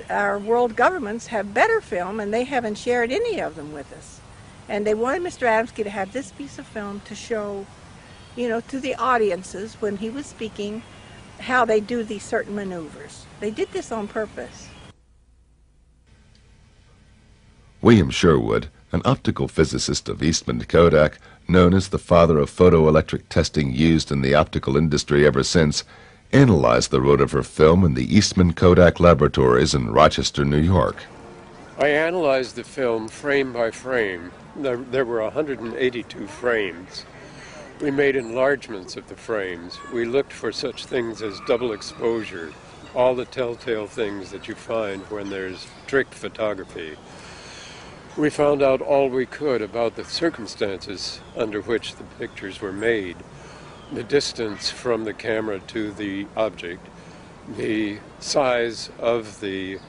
our world governments have better film and they haven't shared any of them with us. And they wanted Mr. Adamski to have this piece of film to show, you know, to the audiences when he was speaking, how they do these certain maneuvers. They did this on purpose. William Sherwood, an optical physicist of Eastman Kodak, known as the father of photoelectric testing used in the optical industry ever since, analyzed the rotifer film in the Eastman Kodak laboratories in Rochester, New York. I analyzed the film frame by frame. There were 182 frames. We made enlargements of the frames. We looked for such things as double exposure, all the telltale things that you find when there's tricked photography. We found out all we could about the circumstances under which the pictures were made, the distance from the camera to the object, the size of the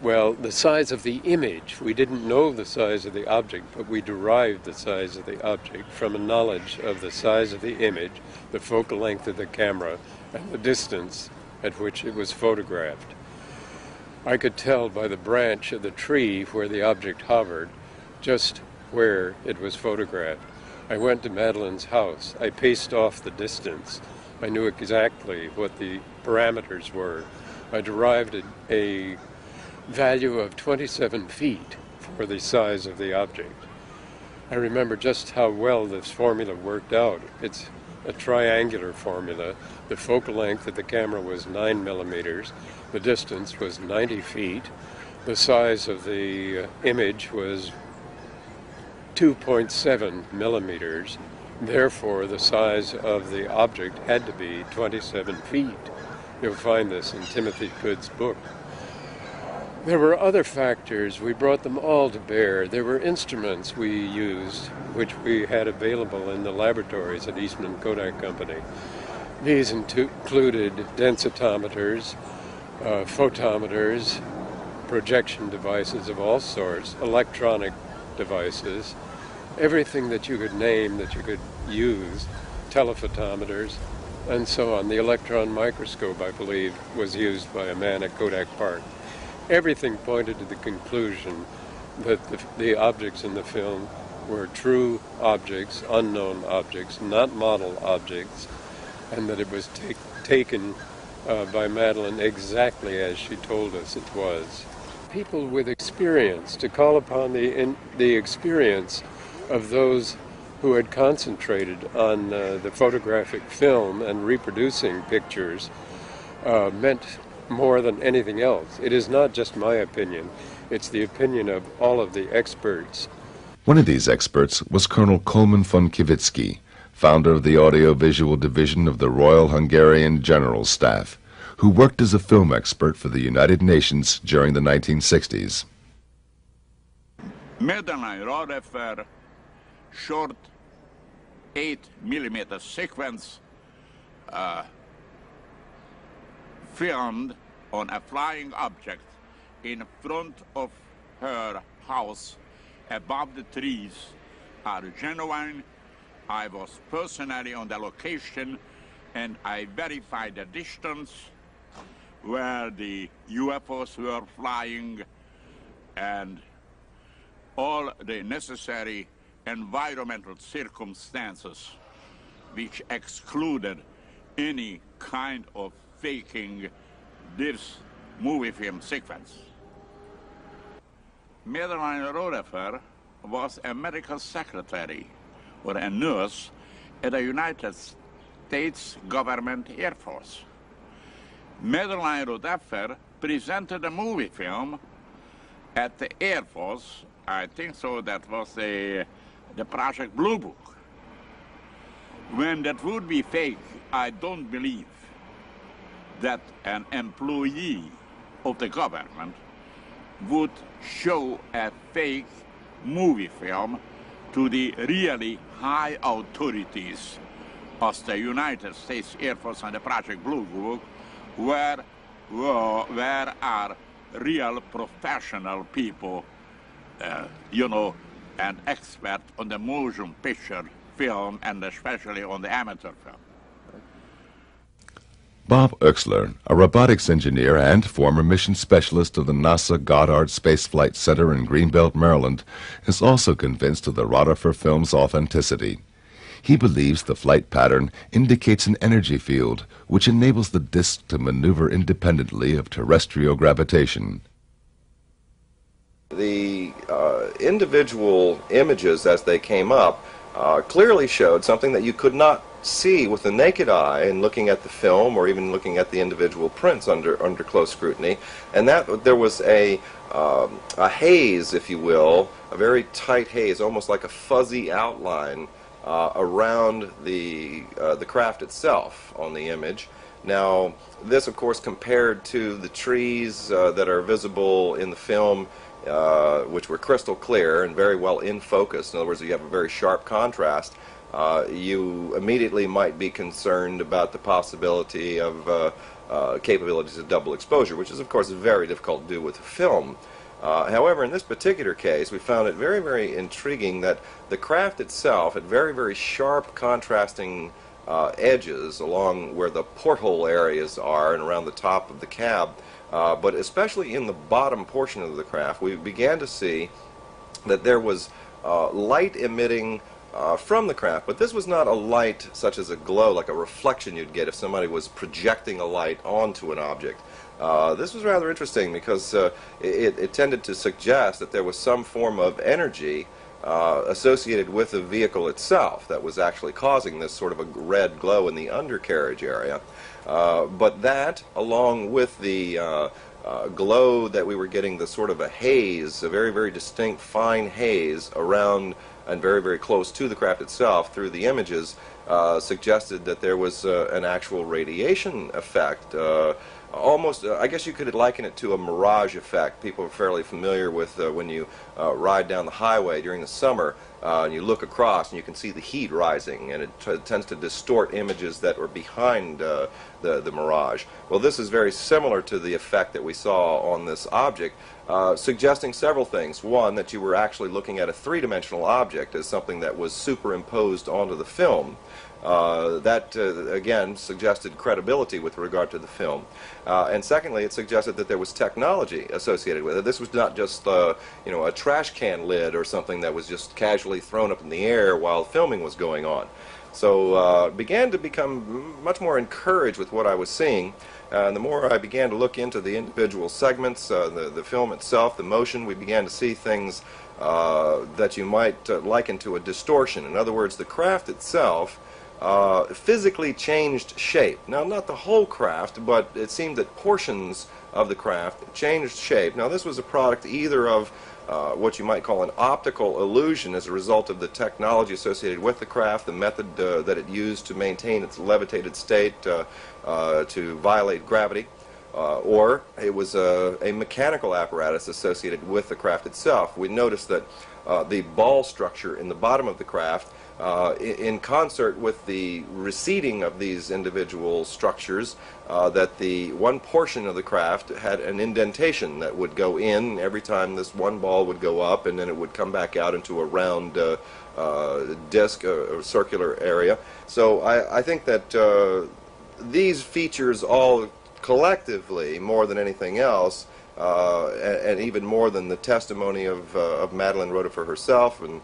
image. We didn't know the size of the object, but we derived the size of the object from a knowledge of the size of the image, the focal length of the camera, and the distance at which it was photographed. I could tell by the branch of the tree where the object hovered just where it was photographed. I went to Madeline's house. I paced off the distance. I knew exactly what the parameters were. I derived a value of 27 feet for the size of the object. I remember just how well this formula worked out. It's a triangular formula. The focal length of the camera was 9 millimeters. The distance was 90 feet. The size of the image was 2.7 millimeters. Therefore, the size of the object had to be 27 feet. You'll find this in Timothy Good's book. There were other factors. We brought them all to bear. There were instruments we used, which we had available in the laboratories at Eastman Kodak Company. These included densitometers, photometers, projection devices of all sorts, electronic devices, everything that you could name that you could use, telephotometers, and so on. The electron microscope, I believe, was used by a man at Kodak Park. Everything pointed to the conclusion that the objects in the film were true objects, unknown objects, not model objects, and that it was taken by Madeline exactly as she told us it was. People with experience, to call upon the experience of those who had concentrated on the photographic film and reproducing pictures, meant more than anything else. It is not just my opinion, it's the opinion of all of the experts. One of these experts was Colonel Coleman von Kivitsky, founder of the Audiovisual Division of the Royal Hungarian General Staff, who worked as a film expert for the United Nations during the 1960s. Medellin Rodefer short 8mm sequence filmed on a flying object in front of her house above the trees are genuine. I was personally on the location and I verified the distance where the UFOs were flying and all the necessary environmental circumstances which excluded any kind of faking this movie film sequence. Madeline Rodefer was a medical secretary or a nurse at the United States Government Air Force. Madeline Rodefer presented a movie film at the Air Force. I think so that was the Project Blue Book. When that would be fake, I don't believe that an employee of the government would show a fake movie film to the really high authorities of the United States Air Force and the Project Blue Book, where are real professional people, you know, and expert on the motion picture film and especially on the amateur film. Bob Oechsler, a robotics engineer and former mission specialist of the NASA Goddard Space Flight Center in Greenbelt, Maryland, is also convinced of the Rodefer film's authenticity. He believes the flight pattern indicates an energy field which enables the disk to maneuver independently of terrestrial gravitation. The individual images as they came up clearly showed something that you could not see with the naked eye in looking at the film or even looking at the individual prints under close scrutiny, and that there was a haze, if you will, a very tight haze, almost like a fuzzy outline around the craft itself on the image. Now, this, of course, compared to the trees that are visible in the film, which were crystal clear and very well in focus. In other words, you have a very sharp contrast. You immediately might be concerned about the possibility of capabilities of double exposure, which is, of course, very difficult to do with film. However, in this particular case, we found it very, very intriguing that the craft itself had very, very sharp contrasting edges along where the porthole areas are and around the top of the cab. But especially in the bottom portion of the craft, we began to see that there was light emitting from the craft, but this was not a light such as a glow, like a reflection you'd get if somebody was projecting a light onto an object. This was rather interesting because it tended to suggest that there was some form of energy associated with the vehicle itself that was actually causing this sort of a red glow in the undercarriage area. But that, along with the glow that we were getting, the sort of a haze, a very, very distinct fine haze around and very, very close to the craft itself through the images, suggested that there was an actual radiation effect. Almost, I guess you could liken it to a mirage effect. People are fairly familiar with when you ride down the highway during the summer and you look across and you can see the heat rising, and it tends to distort images that were behind the mirage. Well, this is very similar to the effect that we saw on this object, suggesting several things. One, that you were actually looking at a three-dimensional object as something that was superimposed onto the film. That, again, suggested credibility with regard to the film. And secondly, it suggested that there was technology associated with it. This was not just, you know, a trash can lid or something that was just casually thrown up in the air while filming was going on. So began to become much more encouraged with what I was seeing. And the more I began to look into the individual segments, the film itself, the motion, we began to see things that you might liken to a distortion. In other words, the craft itself physically changed shape. Now, not the whole craft, but it seemed that portions of the craft changed shape. Now, this was a product either of what you might call an optical illusion as a result of the technology associated with the craft, the method that it used to maintain its levitated state to violate gravity, or it was a mechanical apparatus associated with the craft itself. We noticed that the ball structure in the bottom of the craft, in concert with the receding of these individual structures, that the one portion of the craft had an indentation that would go in every time this one ball would go up, and then it would come back out into a round disc or circular area. So I think that these features all collectively, more than anything else, and even more than the testimony of Madeline Rotifer herself and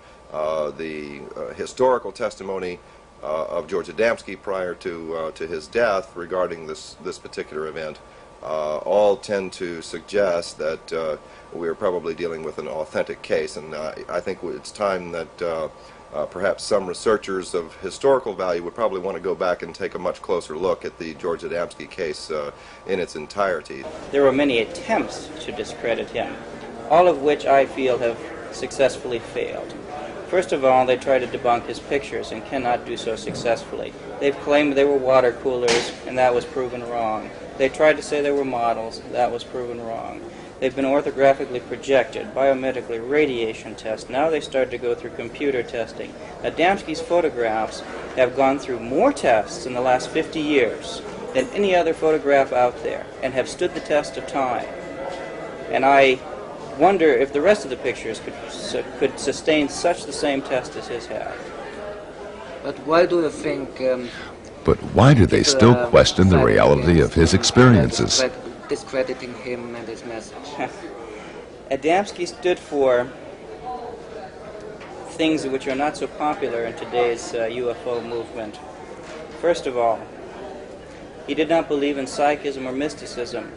the historical testimony of George Adamski prior to his death regarding this particular event, all tend to suggest that we are probably dealing with an authentic case. And I think it's time that perhaps some researchers of historical value would probably want to go back and take a much closer look at the George Adamski case in its entirety. There were many attempts to discredit him, all of which I feel have successfully failed. First of all, they tried to debunk his pictures and cannot do so successfully. They've claimed they were water coolers, and that was proven wrong. They tried to say they were models, that was proven wrong. They've been orthographically projected, biomedically, radiation tests. Now they start to go through computer testing. Adamski's photographs have gone through more tests in the last 50 years than any other photograph out there, and have stood the test of time. And I wonder if the rest of the pictures could sustain such the same test as his have. But why do you think... But why do they still question the reality of his experiences? Discrediting him and his message. Adamski stood for things which are not so popular in today's UFO movement. First of all, he did not believe in psychism or mysticism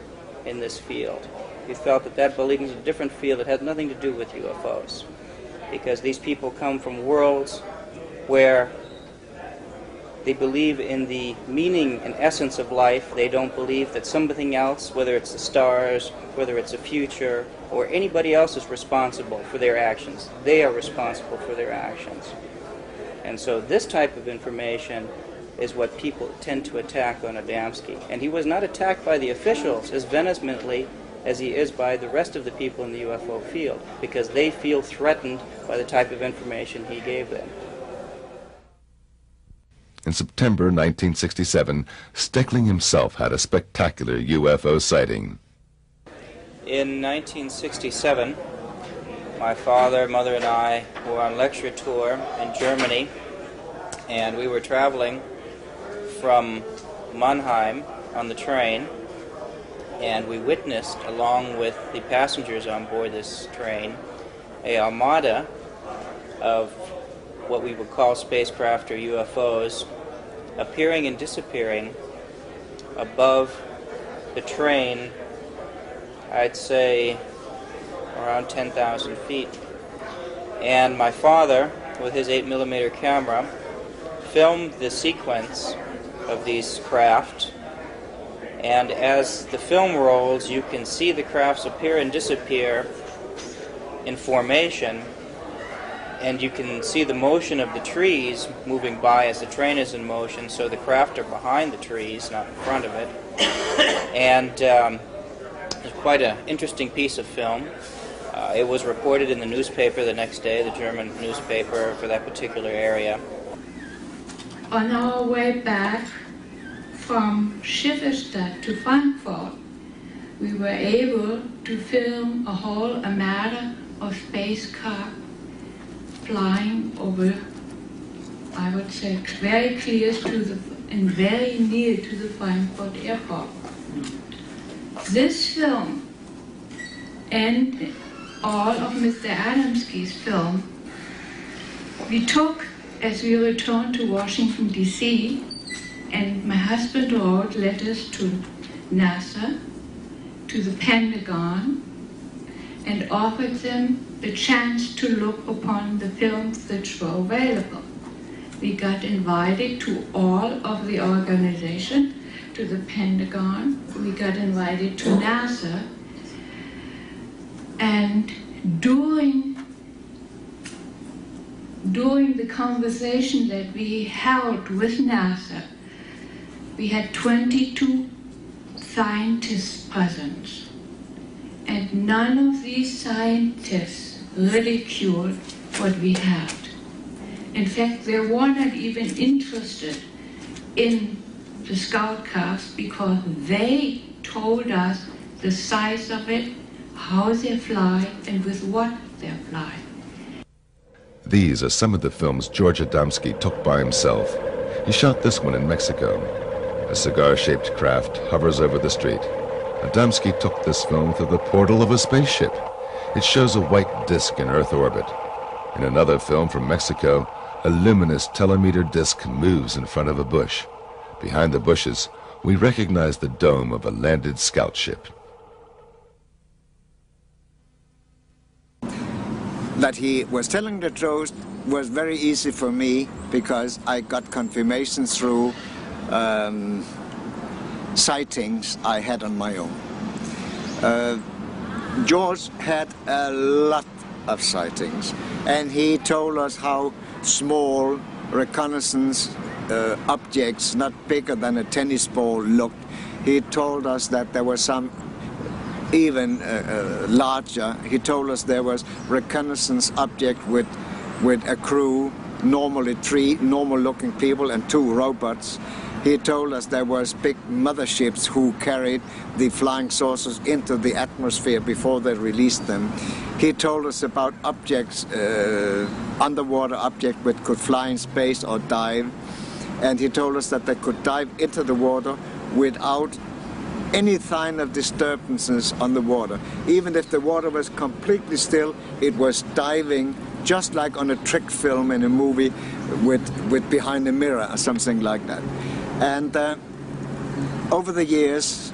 in this field. He felt that that belief was a different field that had nothing to do with UFOs, because these people come from worlds where they believe in the meaning and essence of life. They don't believe that something else, whether it's the stars, whether it's a future, or anybody else is responsible for their actions. They are responsible for their actions. And so this type of information is what people tend to attack on Adamski. And he was not attacked by the officials as vehemently as he is by the rest of the people in the UFO field, because they feel threatened by the type of information he gave them. In September 1967, Steckling himself had a spectacular UFO sighting. In 1967, my father, mother, and I were on lecture tour in Germany, and we were traveling from Mannheim on the train, and we witnessed, along with the passengers on board this train, a armada of what we would call spacecraft or UFOs appearing and disappearing above the train, I'd say around 10,000 feet. And my father, with his 8mm camera, filmed the sequence of these craft, and as the film rolls, you can see the crafts appear and disappear in formation, and you can see the motion of the trees moving by as the train is in motion, so the craft are behind the trees, not in front of it. And it's quite an interesting piece of film. It was reported in the newspaper the next day, the German newspaper for that particular area. On our way back from Schifferstadt to Frankfurt, we were able to film a whole armada of spacecraft flying over, I would say, very close to the and very near to the Frankfurt airport. This film and all of Mr. Adamski's film we took as we returned to Washington, D.C., and my husband wrote letters to NASA, to the Pentagon, and offered them the chance to look upon the films which were available. We got invited to all of the organization, to the Pentagon. We got invited to NASA. And during the conversation that we held with NASA, we had 22 scientists present. And none of these scientists ridiculed what we had. In fact, they were not even interested in the Scoutcraft because they told us the size of it, how they fly, and with what they fly. These are some of the films George Adamski took by himself. He shot this one in Mexico. A cigar-shaped craft hovers over the street. Adamski took this film through the portal of a spaceship. It shows a white disk in Earth orbit. In another film from Mexico, a luminous telemeter disk moves in front of a bush. Behind the bushes, we recognize the dome of a landed scout ship. That he was telling the truth was very easy for me because I got confirmation through sightings I had on my own. George had a lot of sightings, and he told us how small reconnaissance objects, not bigger than a tennis ball, looked. He told us that there were some even larger. He told us there was reconnaissance object with a crew, normally 3 normal-looking people and 2 robots. He told us there was big motherships who carried the flying saucers into the atmosphere before they released them. He told us about objects, underwater objects which could fly in space or dive. And he told us that they could dive into the water without any sign of disturbances on the water. Even if the water was completely still, it was diving just like on a trick film in a movie with behind a mirror or something like that. And over the years,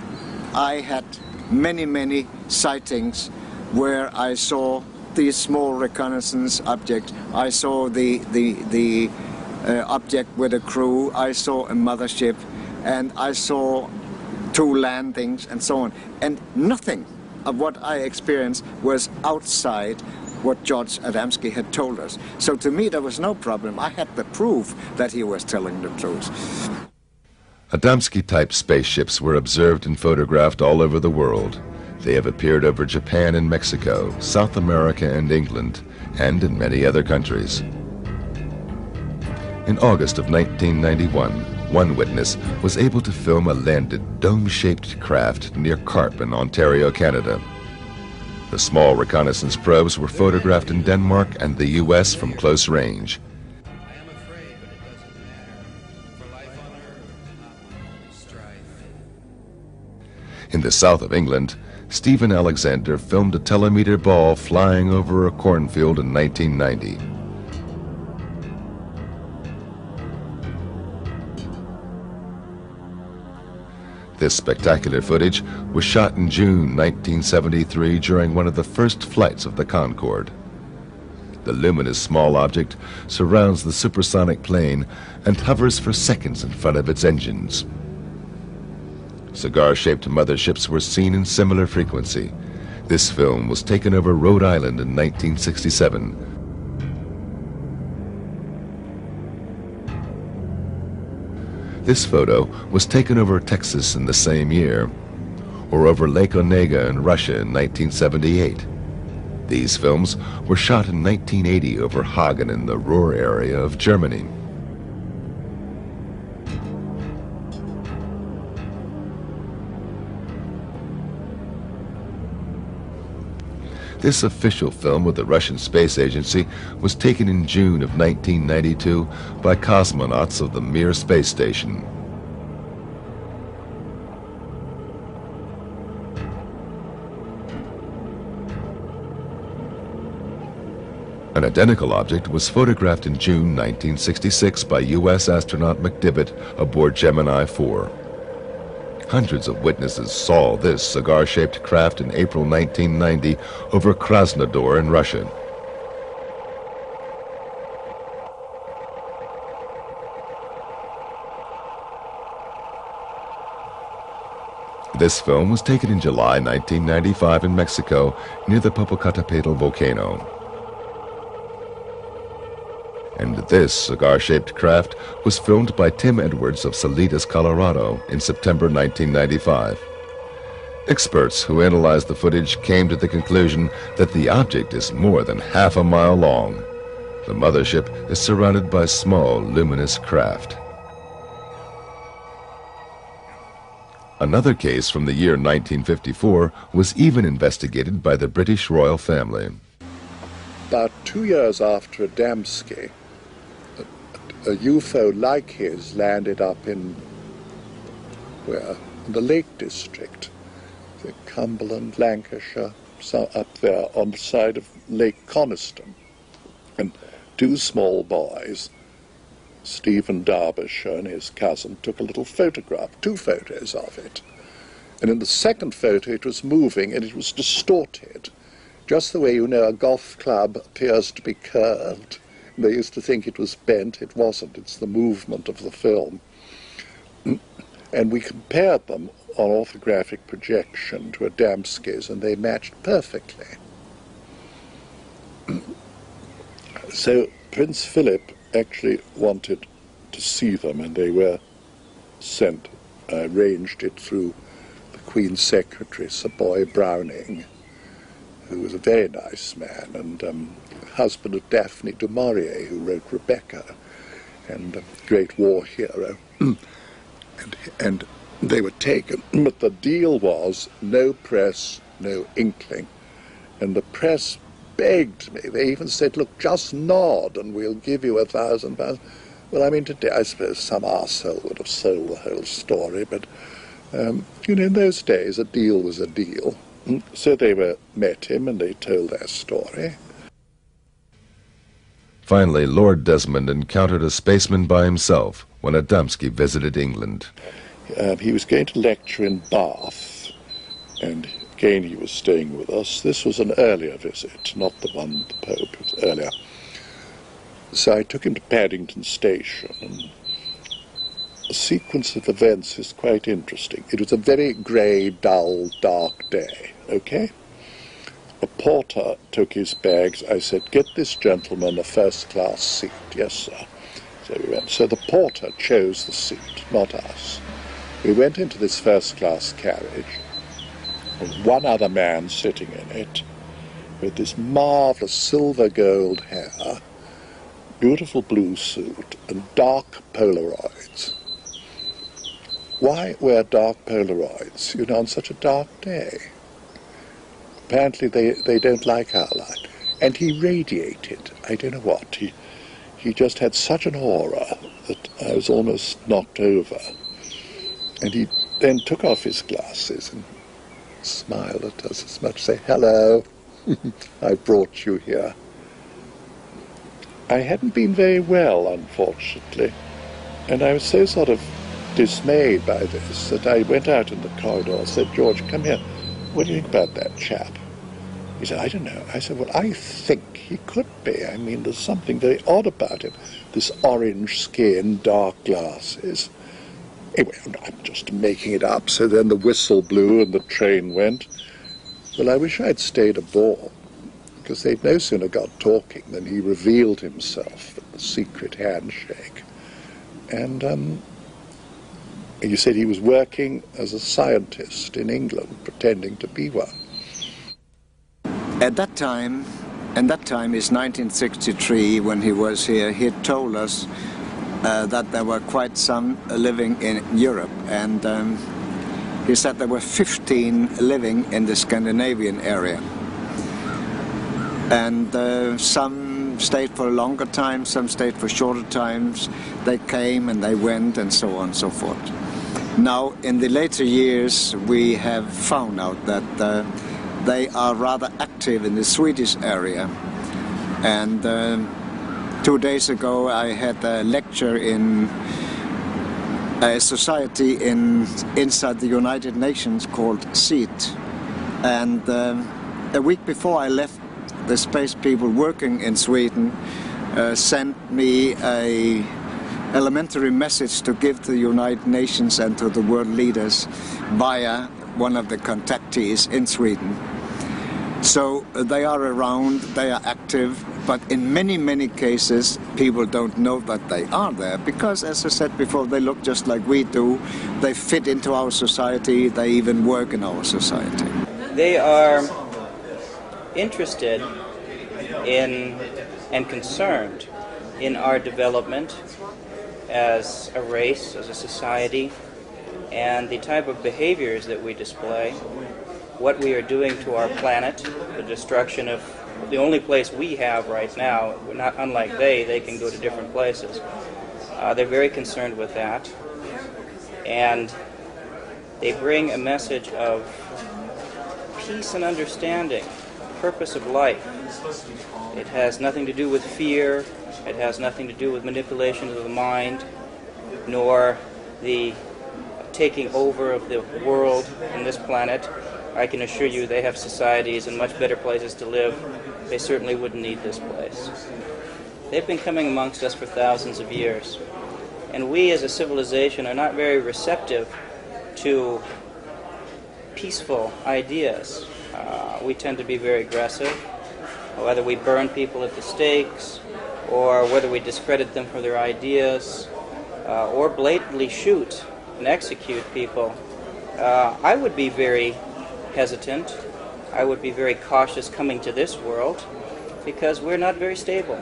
I had many sightings where I saw these small reconnaissance objects. I saw the object with a crew. I saw a mothership, and I saw 2 landings and so on. And nothing of what I experienced was outside what George Adamski had told us. So to me, there was no problem. I had the proof that he was telling the truth. Adamski-type spaceships were observed and photographed all over the world. They have appeared over Japan and Mexico, South America and England, and in many other countries. In August of 1991, one witness was able to film a landed dome-shaped craft near Carp in Ontario, Canada. The small reconnaissance probes were photographed in Denmark and the U.S. from close range. In the south of England, Stephen Alexander filmed a telemeter ball flying over a cornfield in 1990. This spectacular footage was shot in June 1973 during one of the first flights of the Concorde. The luminous small object surrounds the supersonic plane and hovers for seconds in front of its engines. Cigar-shaped motherships were seen in similar frequency. This film was taken over Rhode Island in 1967. This photo was taken over Texas in the same year, or over Lake Onega in Russia in 1978. These films were shot in 1980 over Hagen in the Ruhr area of Germany. This official film with the Russian Space Agency was taken in June of 1992 by cosmonauts of the Mir space station. An identical object was photographed in June 1966 by U.S. astronaut McDivitt aboard Gemini 4. Hundreds of witnesses saw this cigar-shaped craft in April 1990 over Krasnodar in Russia. this film was taken in July 1995 in Mexico near the Popocatépetl volcano. And this cigar-shaped craft was filmed by Tim Edwards of Salinas, Colorado in September 1995. Experts who analyzed the footage came to the conclusion that the object is more than half a mile long. The mothership is surrounded by small, luminous craft. Another case from the year 1954 was even investigated by the British royal family. About 2 years after Adamski, a UFO like his landed up in the Lake District, the Cumberland, Lancashire, so up there on the side of Lake Coniston. And two small boys, Stephen Derbyshire and his cousin, took a little photograph, 2 photos of it. And in the second photo it was moving and it was distorted, just the way, you know, a golf club appears to be curved. They used to think it was bent. It wasn't. It's the movement of the film. And we compared them on orthographic projection to Adamski's, and they matched perfectly. So Prince Philip actually wanted to see them, and they were sent. I arranged it through the Queen's Secretary, Sir Boy Browning, who was a very nice man, and husband of Daphne du Maurier, who wrote Rebecca, and a great war hero. and they were taken, but the deal was no press, no inkling. And the press begged me. They even said, look, just nod and we'll give you £1,000. Well, I mean, today I suppose some arsehole would have sold the whole story, but, you know, in those days a deal was a deal. So they met him and they told their story. Finally, Lord Desmond encountered a spaceman by himself when Adamski visited England. He was going to lecture in Bath, and again he was staying with us. This was an earlier visit, not the one with the Pope, it was earlier. So I took him to Paddington Station, and the sequence of events is quite interesting. It was a very grey, dull, dark day, okay? A porter took his bags. I said, get this gentleman a first-class seat. Yes, sir. So we went. So the porter chose the seat, not us. We went into this first-class carriage, with one other man sitting in it, with this marvellous silver-gold hair, beautiful blue suit, and dark Polaroids. Why wear dark Polaroids, you know, on such a dark day? Apparently they don't like our light. And he radiated, I don't know what, he just had such an aura that I was almost knocked over. And he then took off his glasses and smiled at us as much as say, hello, I brought you here. I hadn't been very well, unfortunately, and I was so sort of dismayed by this that I went out in the corridor and said, George, come here, what do you think about that chap? He said, I don't know. I said, well, I think he could be. I mean, there's something very odd about him. This orange skin, dark glasses. Anyway, I'm just making it up. So then the whistle blew and the train went. Well, I wish I'd stayed aboard, because they'd no sooner got talking than he revealed himself at the secret handshake. And he said he was working as a scientist in England, pretending to be one. At that time is 1963, when he was here, he had told us that there were quite some living in Europe, and he said there were 15 living in the Scandinavian area. And some stayed for a longer time, some stayed for shorter times. They came and they went and so on and so forth. Now, in the later years, we have found out that they are rather active in the Swedish area. And 2 days ago I had a lecture in a society inside the United Nations called SEAT. And a week before I left, the space people working in Sweden sent me a elementary message to give to the United Nations and to the world leaders via one of the contactees in Sweden. So they are around, they are active, but in many, many cases, people don't know that they are there because, as I said before, they look just like we do. They fit into our society, they even work in our society. They are interested in and concerned in our development as a race, as a society, and the type of behaviors that we display, what we are doing to our planet, the destruction of the only place we have right now. We're not unlike they can go to different places. They're very concerned with that, and they bring a message of peace and understanding, purpose of life. It has nothing to do with fear, it has nothing to do with manipulation of the mind, nor the taking over of the world and this planet. I can assure you they have societies and much better places to live. They certainly wouldn't need this place. They've been coming amongst us for thousands of years, and we as a civilization are not very receptive to peaceful ideas. We tend to be very aggressive, whether we burn people at the stakes, or whether we discredit them for their ideas, or blatantly shoot and execute people. I would be very hesitant. I would be very cautious coming to this world because we're not very stable.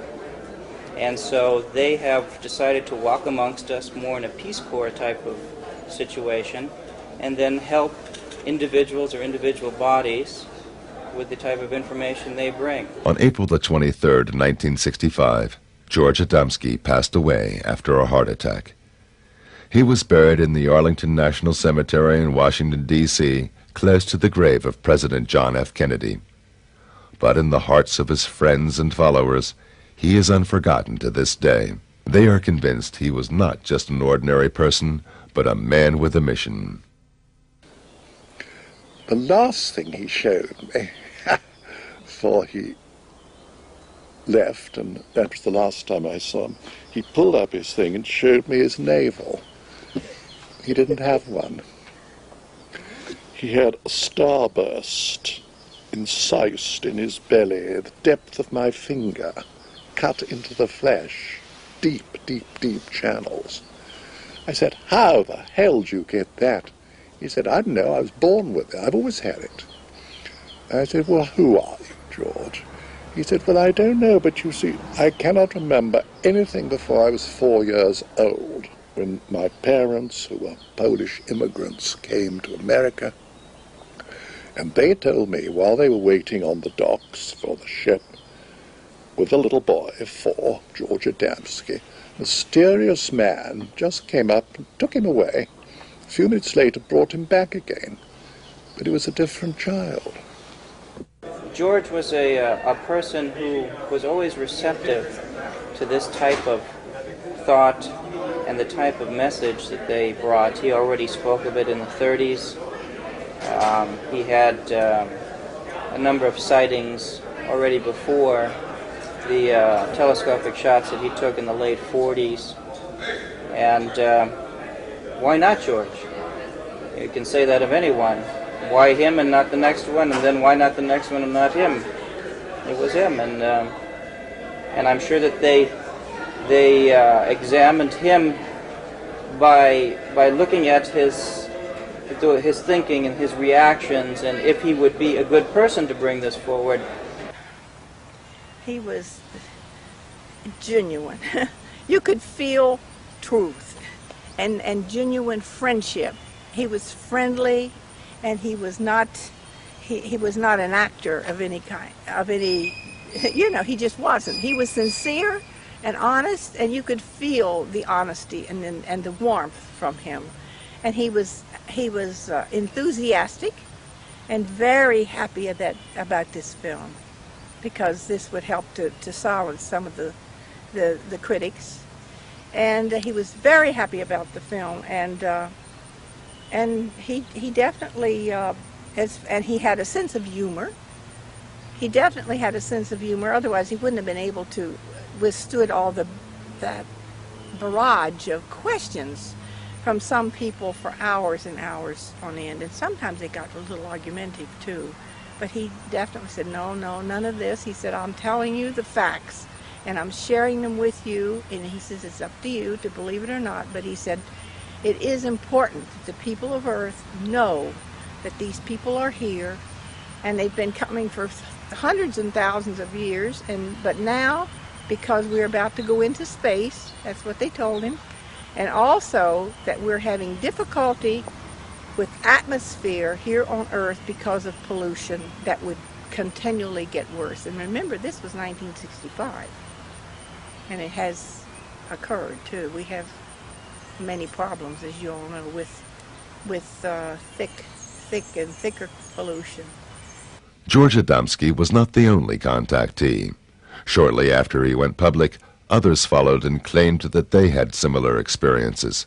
And so they have decided to walk amongst us more in a Peace Corps type of situation and then help individuals or individual bodies with the type of information they bring. On April the 23rd, 1965, George Adamski passed away after a heart attack. He was buried in the Arlington National Cemetery in Washington, D.C., close to the grave of President John F. Kennedy. But in the hearts of his friends and followers, he is unforgotten to this day. They are convinced he was not just an ordinary person, but a man with a mission. The last thing he showed me, before he left, and that was the last time I saw him, he pulled up his thing and showed me his navel. He didn't have one. He had a starburst incised in his belly, the depth of my finger, cut into the flesh, deep, deep, deep channels. I said, how the hell did you get that? He said, I don't know, I was born with it, I've always had it. I said, well, who are you, George? He said, well, I don't know, but you see, I cannot remember anything before I was 4 years old, when my parents, who were Polish immigrants, came to America. And they told me, while they were waiting on the docks for the ship, with a little boy, 4, George Adamski, a mysterious man just came up and took him away. A few minutes later, brought him back again. But he was a different child. George was a person who was always receptive to this type of thought and the type of message that they brought. He already spoke of it in the 30s. He had a number of sightings already before the telescopic shots that he took in the late 40s. And why not George? You can say that of anyone. Why him and not the next one? And then why not the next one and not him? It was him, and I'm sure that they examined him by looking at his thinking and his reactions, and if he would be a good person to bring this forward. He was genuine. You could feel truth and genuine friendship. He was friendly, and he was not an actor of any kind, he just wasn't. He was sincere and honest, and you could feel the honesty and the warmth from him. And he was enthusiastic and very happy about this film, because this would help to silence some of the critics. And he was very happy about the film, and he definitely and he had a sense of humor. He definitely had a sense of humor. Otherwise, he wouldn't have been able to withstood all that barrage of questions from some people for hours and hours on end, and sometimes they got a little argumentative too. But he definitely said, no, none of this. He said, I'm telling you the facts, and I'm sharing them with you, and he says it's up to you to believe it or not, but he said it is important that the people of Earth know that these people are here, and they've been coming for hundreds and thousands of years, but now, because we're about to go into space, that's what they told him, and also that we're having difficulty with atmosphere here on Earth because of pollution that would continually get worse. And remember, this was 1965, and it has occurred too. We have many problems, as you all know, with thick and thicker pollution. George Adamski was not the only contactee. Shortly after he went public, others followed and claimed that they had similar experiences.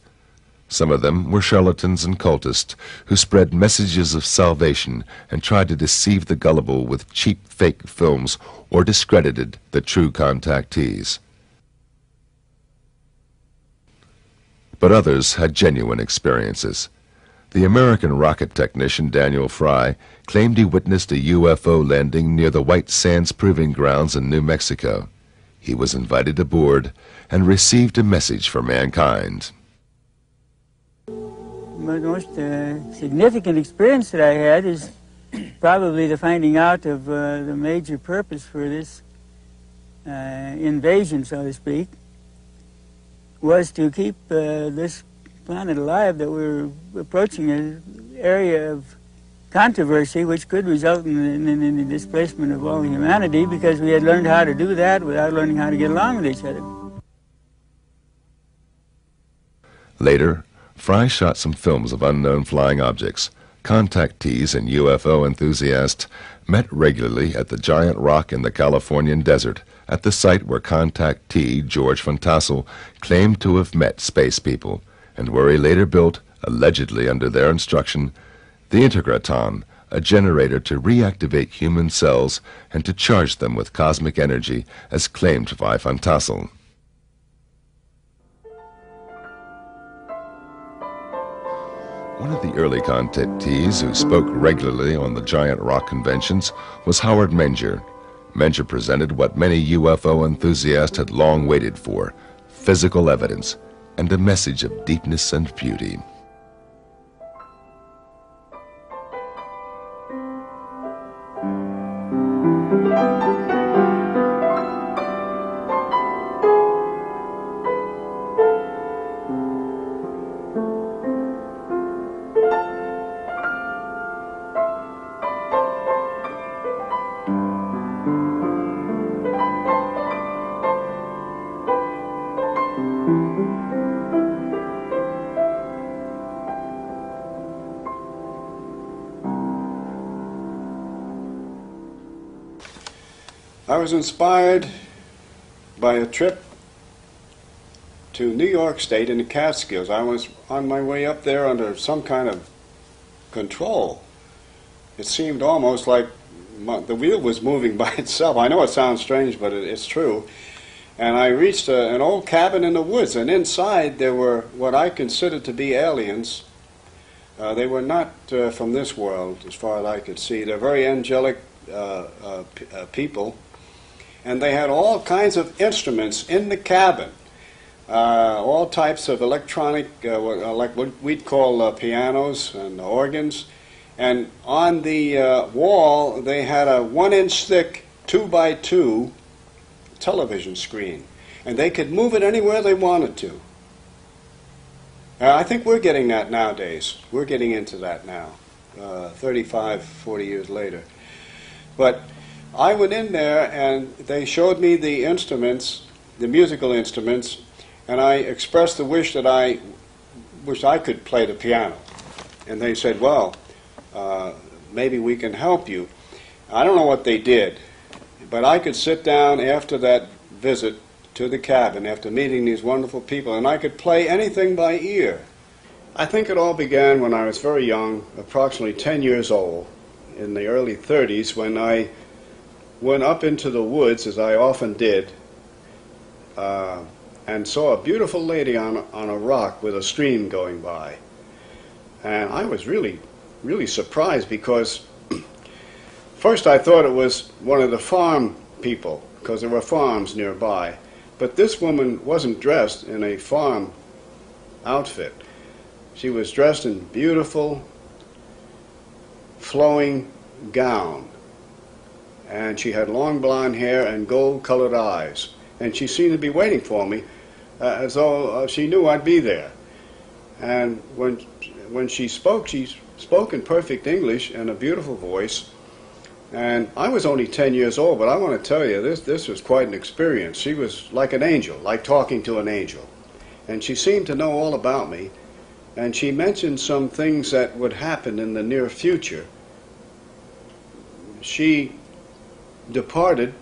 Some of them were charlatans and cultists who spread messages of salvation and tried to deceive the gullible with cheap fake films or discredited the true contactees. But others had genuine experiences. The American rocket technician Daniel Fry claimed he witnessed a UFO landing near the White Sands Proving Grounds in New Mexico. He was invited aboard and received a message for mankind. The most significant experience that I had is probably the finding out of the major purpose for this invasion, so to speak, was to keep this planet alive, that we're approaching an area of controversy which could result in the displacement of all humanity, because we had learned how to do that without learning how to get along with each other. Later, Fry shot some films of unknown flying objects. Contactees and UFO enthusiasts met regularly at the giant rock in the Californian desert, at the site where contactee George von Tassel claimed to have met space people, and where he later built, allegedly under their instruction, the Integraton, a generator to reactivate human cells and to charge them with cosmic energy, as claimed by von Tassel. One of the early contactees who spoke regularly on the giant rock conventions was Howard Menger. Menger presented what many UFO enthusiasts had long waited for: physical evidence and a message of deepness and beauty. I was inspired by a trip to New York State in the Catskills. I was on my way up there under some kind of control. It seemed almost like the wheel was moving by itself. I know it sounds strange, but it's true. And I reached an old cabin in the woods, and inside there were what I considered to be aliens. They were not from this world, as far as I could see. They're very angelic people. And they had all kinds of instruments in the cabin, all types of electronic, like what we'd call pianos and organs. And on the wall, they had a 1-inch thick 2x2 television screen. And they could move it anywhere they wanted to. I think we're getting that nowadays. We're getting into that now, 35, 40 years later. But I went in there and they showed me the instruments, the musical instruments, and I expressed the wish that I wished I could play the piano. And they said, well, maybe we can help you. I don't know what they did, but I could sit down after that visit to the cabin, after meeting these wonderful people, and I could play anything by ear. I think it all began when I was very young, approximately 10 years old, in the early 30s, when I went up into the woods, as I often did, and saw a beautiful lady on a rock with a stream going by. And I was really surprised, because first I thought it was one of the farm people, because there were farms nearby. But this woman wasn't dressed in a farm outfit. She was dressed in beautiful, flowing gown. And she had long blonde hair and gold-colored eyes. And she seemed to be waiting for me, as though she knew I'd be there. And when she spoke in perfect English and a beautiful voice. And I was only 10 years old, but I want to tell you, this was quite an experience. She was like an angel, like talking to an angel. And she seemed to know all about me. And she mentioned some things that would happen in the near future. She departed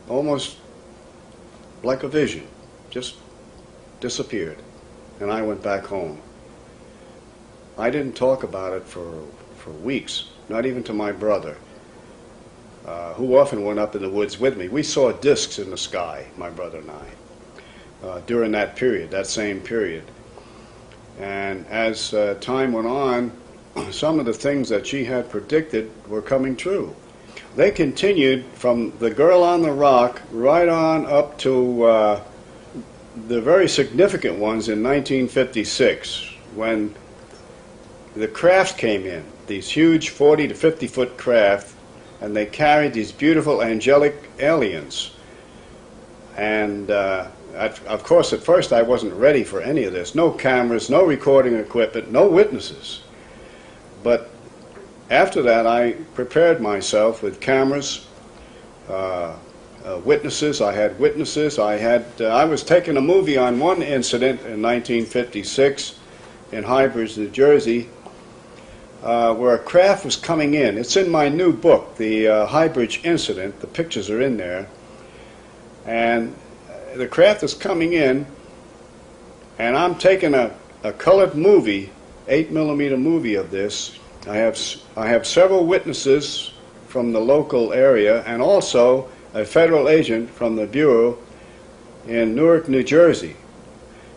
almost like a vision, just disappeared. And I went back home. I didn't talk about it for weeks, not even to my brother, who often went up in the woods with me. We saw discs in the sky, my brother and I, during that period, that same period. And as time went on, some of the things that she had predicted were coming true. They continued from the girl on the rock right on up to the very significant ones in 1956, when the craft came in, these huge 40 to 50 foot craft, and they carried these beautiful angelic aliens. And of course, at first I wasn't ready for any of this. No cameras, no recording equipment, no witnesses. But after that, I prepared myself with cameras, witnesses. I had witnesses. I was taking a movie on one incident in 1956 in High Bridge, New Jersey, where a craft was coming in. It's in my new book, the High Bridge incident. The pictures are in there. And the craft is coming in, and I'm taking a colored movie, 8mm movie of this. I have several witnesses from the local area, and also a federal agent from the Bureau in Newark, New Jersey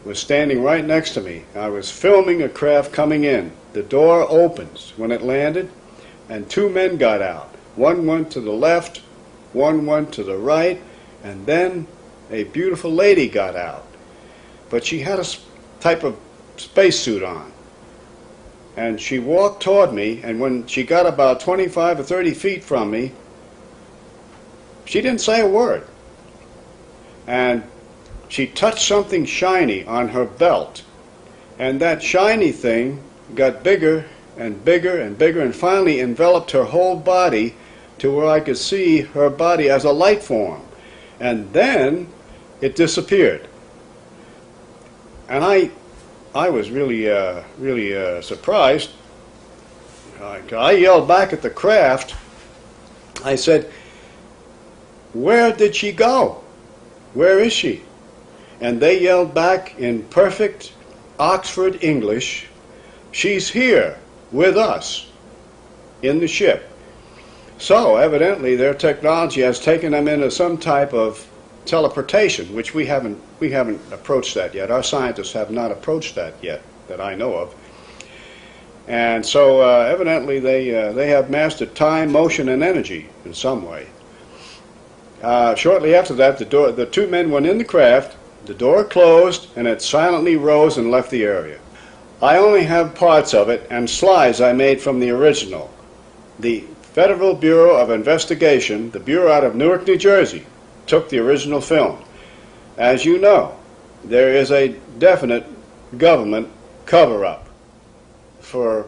was standing right next to me. I was filming a craft coming in. The door opens when it landed, and two men got out. One went to the left, one went to the right, and then a beautiful lady got out. But she had a type of spacesuit on. And she walked toward me, and when she got about 25 or 30 feet from me, she didn't say a word. And she touched something shiny on her belt. And that shiny thing got bigger and bigger and bigger, and finally enveloped her whole body to where I could see her body as a light form. And then it disappeared. And I was really surprised. I yelled back at the craft. I said, "Where did she go? Where is she?" And they yelled back in perfect Oxford English, "She's here with us in the ship." So evidently their technology has taken them into some type of teleportation, which we haven't approached that yet. Our scientists have not approached that yet, that I know of. And so evidently they have mastered time, motion, and energy in some way. Shortly after that, the two men went in the craft, the door closed, and it silently rose and left the area. I only have parts of it and slides I made from the original. The Federal Bureau of Investigation, the Bureau out of Newark, New Jersey, took the original film. As you know, there is a definite government cover-up for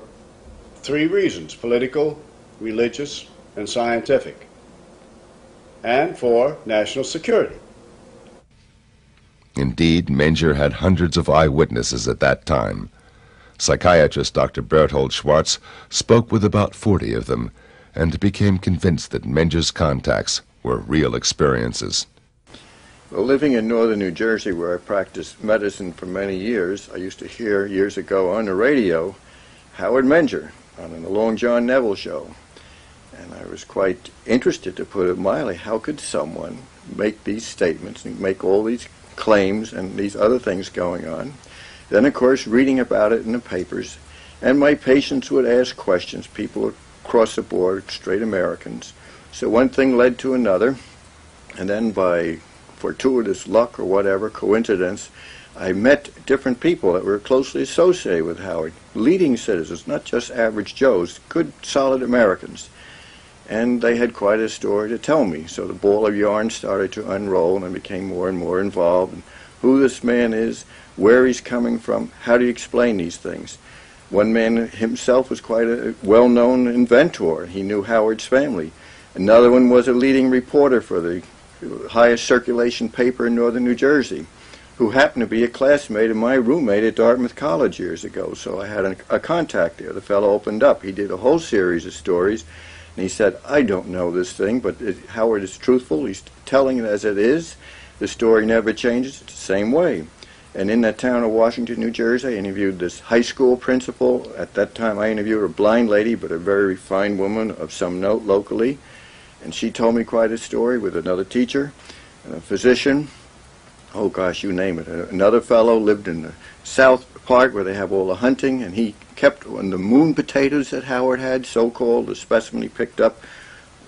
three reasons: political, religious, and scientific, and for national security. Indeed, Menger had hundreds of eyewitnesses at that time. Psychiatrist Dr. Berthold Schwartz spoke with about 40 of them and became convinced that Menger's contacts were real experiences. Well, living in northern New Jersey, where I practiced medicine for many years, I used to hear years ago on the radio Howard Menger on the Long John Neville show. And I was quite interested, to put it mildly. How could someone make these statements and make all these claims and these other things going on. Then, of course, reading about it in the papers. And my patients would ask questions, people across the board, straight Americans. So one thing led to another, and then by fortuitous luck or whatever, coincidence, I met different people that were closely associated with Howard, leading citizens, not just average Joes, good, solid Americans. And they had quite a story to tell me. So the ball of yarn started to unroll, and I became more and more involved in who this man is, where he's coming from, how do you explain these things. One man himself was quite a well-known inventor. He knew Howard's family. Another one was a leading reporter for the highest circulation paper in northern New Jersey, who happened to be a classmate of my roommate at Dartmouth College years ago. So I had a contact there. The fellow opened up. He did a whole series of stories, and he said, I don't know this thing, but Howard is truthful. He's telling it as it is. The story never changes. It's the same way. And in that town of Washington, New Jersey, I interviewed this high school principal. At that time, I interviewed a blind lady, but a very refined woman of some note locally. And she told me quite a story with another teacher, a physician. Oh, gosh, you name it. Another fellow lived in the south part where they have all the hunting, and he kept on the moon potatoes that Howard had, so-called, the specimen he picked up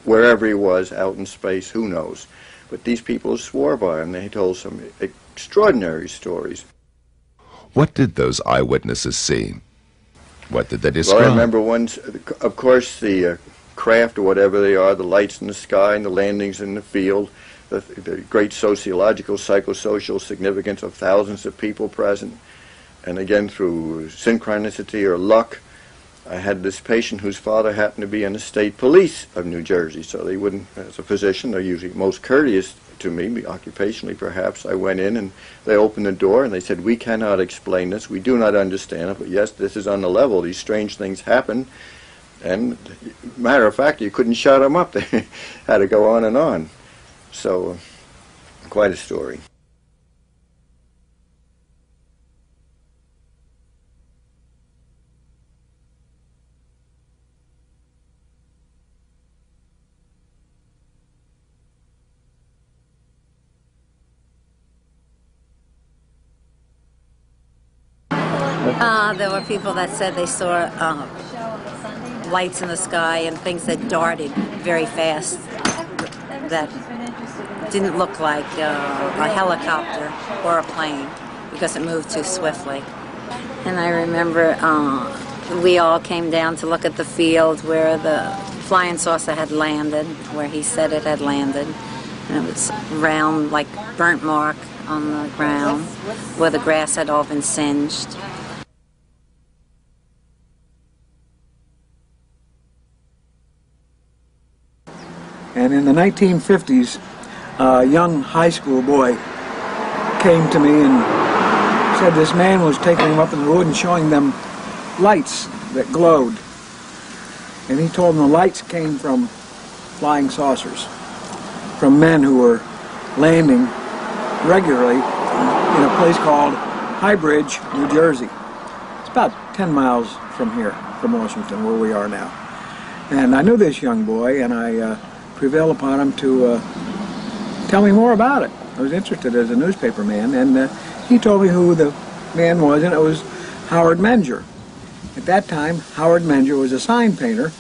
wherever he was, out in space, who knows. But these people swore by him. They told some extraordinary stories. What did those eyewitnesses see? What did they describe? Well, I remember once, of course, the craft or whatever they are, the lights in the sky and the landings in the field, the great sociological, psychosocial significance of thousands of people present. And again, through synchronicity or luck, I had this patient whose father happened to be in the state police of New Jersey, so they wouldn't, as a physician, they're usually most courteous to me, occupationally perhaps. I went in and they opened the door and they said, we cannot explain this, we do not understand it, but yes, this is on the level, these strange things happen. And matter of fact, you couldn't shut them up, they had to go on and on. So, quite a story. There were people that said they saw lights in the sky and things that darted very fast that didn't look like a helicopter or a plane because it moved too swiftly. And I remember we all came down to look at the field where the flying saucer had landed, where he said it had landed. And it was round, like burnt mark on the ground where the grass had all been singed. And in the 1950s, a young high school boy came to me and said this man was taking them up in the wood and showing them lights that glowed. And he told them the lights came from flying saucers, from men who were landing regularly in a place called High Bridge, New Jersey. It's about 10 miles from here, from Washington, where we are now. And I knew this young boy, and I prevailed upon him to tell me more about it. I was interested as a newspaper man, and he told me who the man was, and it was Howard Menger. At that time, Howard Menger was a sign painter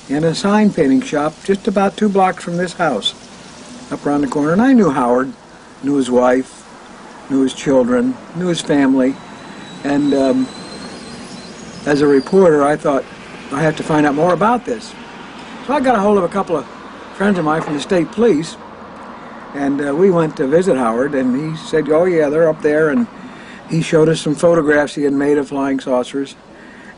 in a sign painting shop just about 2 blocks from this house, up around the corner. And I knew Howard, knew his wife, knew his children, knew his family, and as a reporter, I thought, I have to find out more about this. So I got a hold of a couple of friends of mine from the state police, and we went to visit Howard, and he said, oh yeah, they're up there, and he showed us some photographs he had made of flying saucers,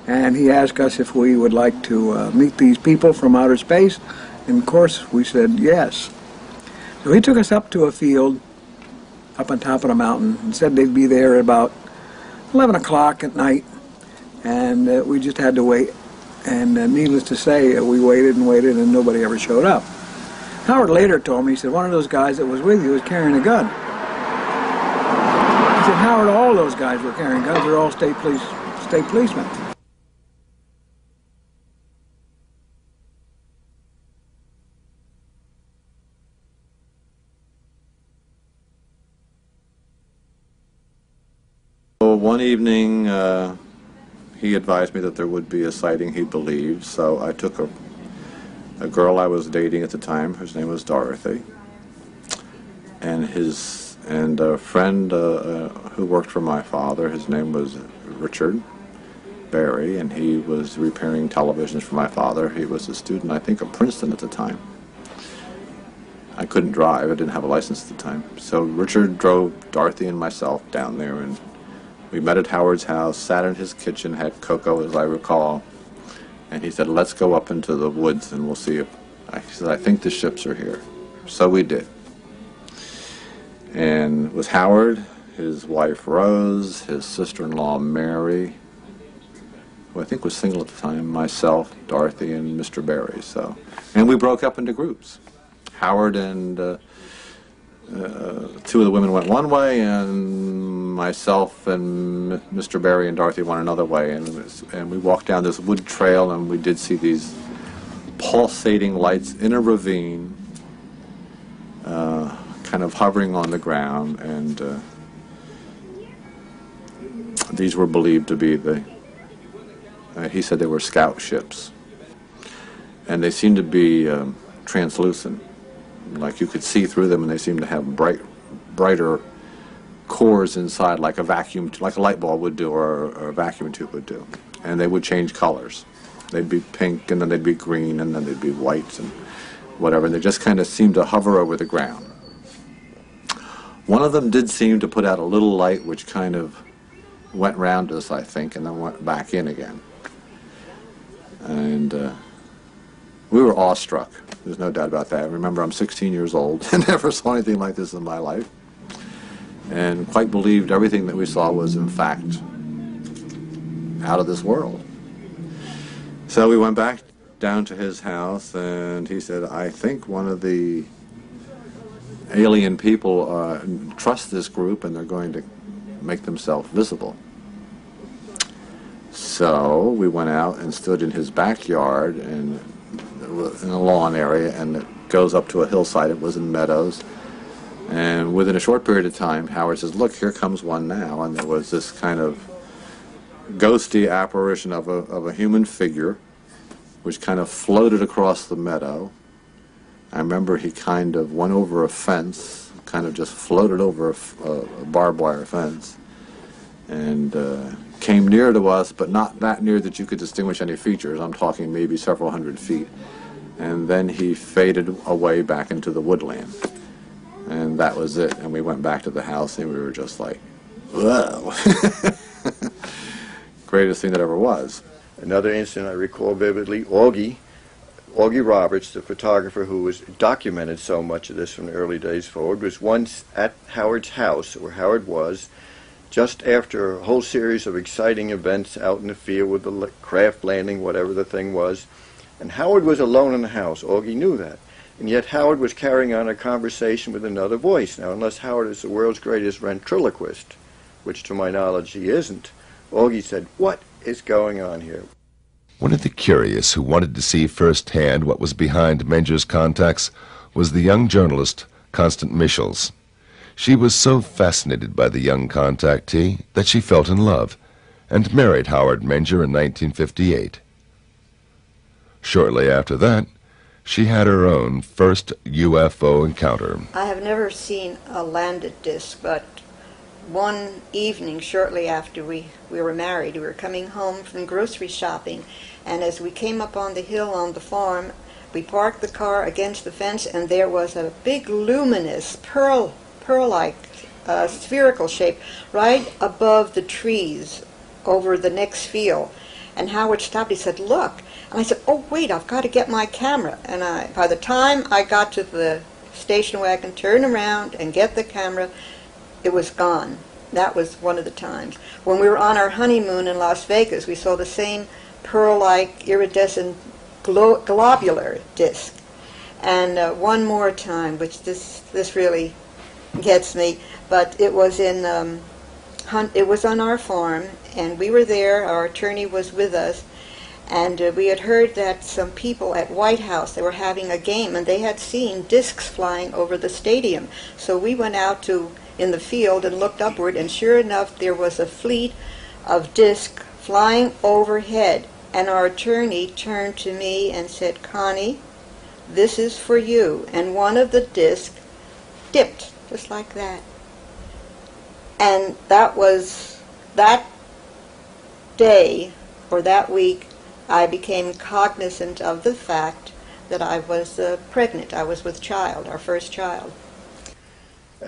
and he asked us if we would like to meet these people from outer space, and of course we said yes. So he took us up to a field up on top of the mountain and said they'd be there at about 11 o'clock at night, and we just had to wait. And needless to say, we waited and waited, and nobody ever showed up. Howard later told me, he said, one of those guys that was with you was carrying a gun. He said, Howard, all those guys were carrying guns. They're all state policemen. one evening, he advised me that there would be a sighting he believed, so I took a girl I was dating at the time, whose name was Dorothy, and a friend who worked for my father. His name was Richard Barry, and he was repairing televisions for my father. He was a student, I think, of Princeton at the time. I couldn't drive. I didn't have a license at the time. So Richard drove Dorothy and myself down there, and we met at Howard's house, sat in his kitchen, had cocoa, as I recall, and he said, let's go up into the woods and we'll see if... He said, I think the ships are here. So we did. And it was Howard, his wife Rose, his sister-in-law Mary, who I think was single at the time, myself, Dorothy, and Mr. Barry. So, and we broke up into groups. Howard and two of the women went one way, and myself and Mr. Barry and Dorothy went another way. And we walked down this wood trail, and we did see these pulsating lights in a ravine, kind of hovering on the ground, and these were believed to be he said they were scout ships. And they seemed to be translucent. Like you could see through them, and they seemed to have brighter cores inside, like a light bulb would do, or a vacuum tube would do. And they would change colors. They'd be pink, and then they'd be green, and then they'd be white, and whatever. And they just kind of seemed to hover over the ground. One of them did seem to put out a little light, which kind of went round us, I think, and then went back in again. And we were awestruck. There's no doubt about that. Remember, I'm 16 years old and never saw anything like this in my life, and quite believed everything that we saw was, in fact, out of this world. So we went back down to his house, and he said, I think one of the alien people trust this group, and they're going to make themselves visible. So we went out and stood in his backyard, and in a lawn area, and it goes up to a hillside. It was in meadows, and within a short period of time, Howard says, look, here comes one now. And there was this kind of ghosty apparition of a human figure which kind of floated across the meadow. I remember he kind of went over a fence, kind of just floated over a barbed wire fence, and came near to us, but not that near that you could distinguish any features. I'm talking maybe several hundred feet. And then he faded away back into the woodland. And that was it. And we went back to the house, and we were just like, whoa. Greatest thing that ever was. Another incident I recall vividly, Augie Roberts, the photographer who was documented so much of this from the early days forward, was once at Howard's house, where Howard was, just after a whole series of exciting events out in the field with the craft landing, whatever the thing was. And Howard was alone in the house. Augie knew that. And yet Howard was carrying on a conversation with another voice. Now, unless Howard is the world's greatest ventriloquist, which to my knowledge he isn't, Augie said, what is going on here? One of the curious who wanted to see firsthand what was behind Menger's contacts was the young journalist Constance Michels. She was so fascinated by the young contactee that she fell in love and married Howard Menger in 1958. Shortly after that, she had her own first UFO encounter. I have never seen a landed disc, but one evening shortly after we were married, we were coming home from grocery shopping, and as we came up on the hill on the farm, we parked the car against the fence, and there was a big luminous pearl-like spherical shape right above the trees over the next field. And Howard stopped. He said, look. And I said, oh, wait, I've got to get my camera. And by the time I got to the station wagon, turn around and get the camera, it was gone. That was one of the times. When we were on our honeymoon in Las Vegas, we saw the same pearl-like iridescent globular disc. And one more time, which this really gets me, but it was it was on our farm, and we were there. Our attorney was with us, and we had heard that some people at White House, they were having a game, and they had seen discs flying over the stadium. So we went out to in the field and looked upward, and sure enough, there was a fleet of discs flying overhead. And our attorney turned to me and said, "Connie, this is for you." And one of the discs dipped, just like that. And that was that day, or that week, I became cognizant of the fact that I was pregnant. I was with child, our first child.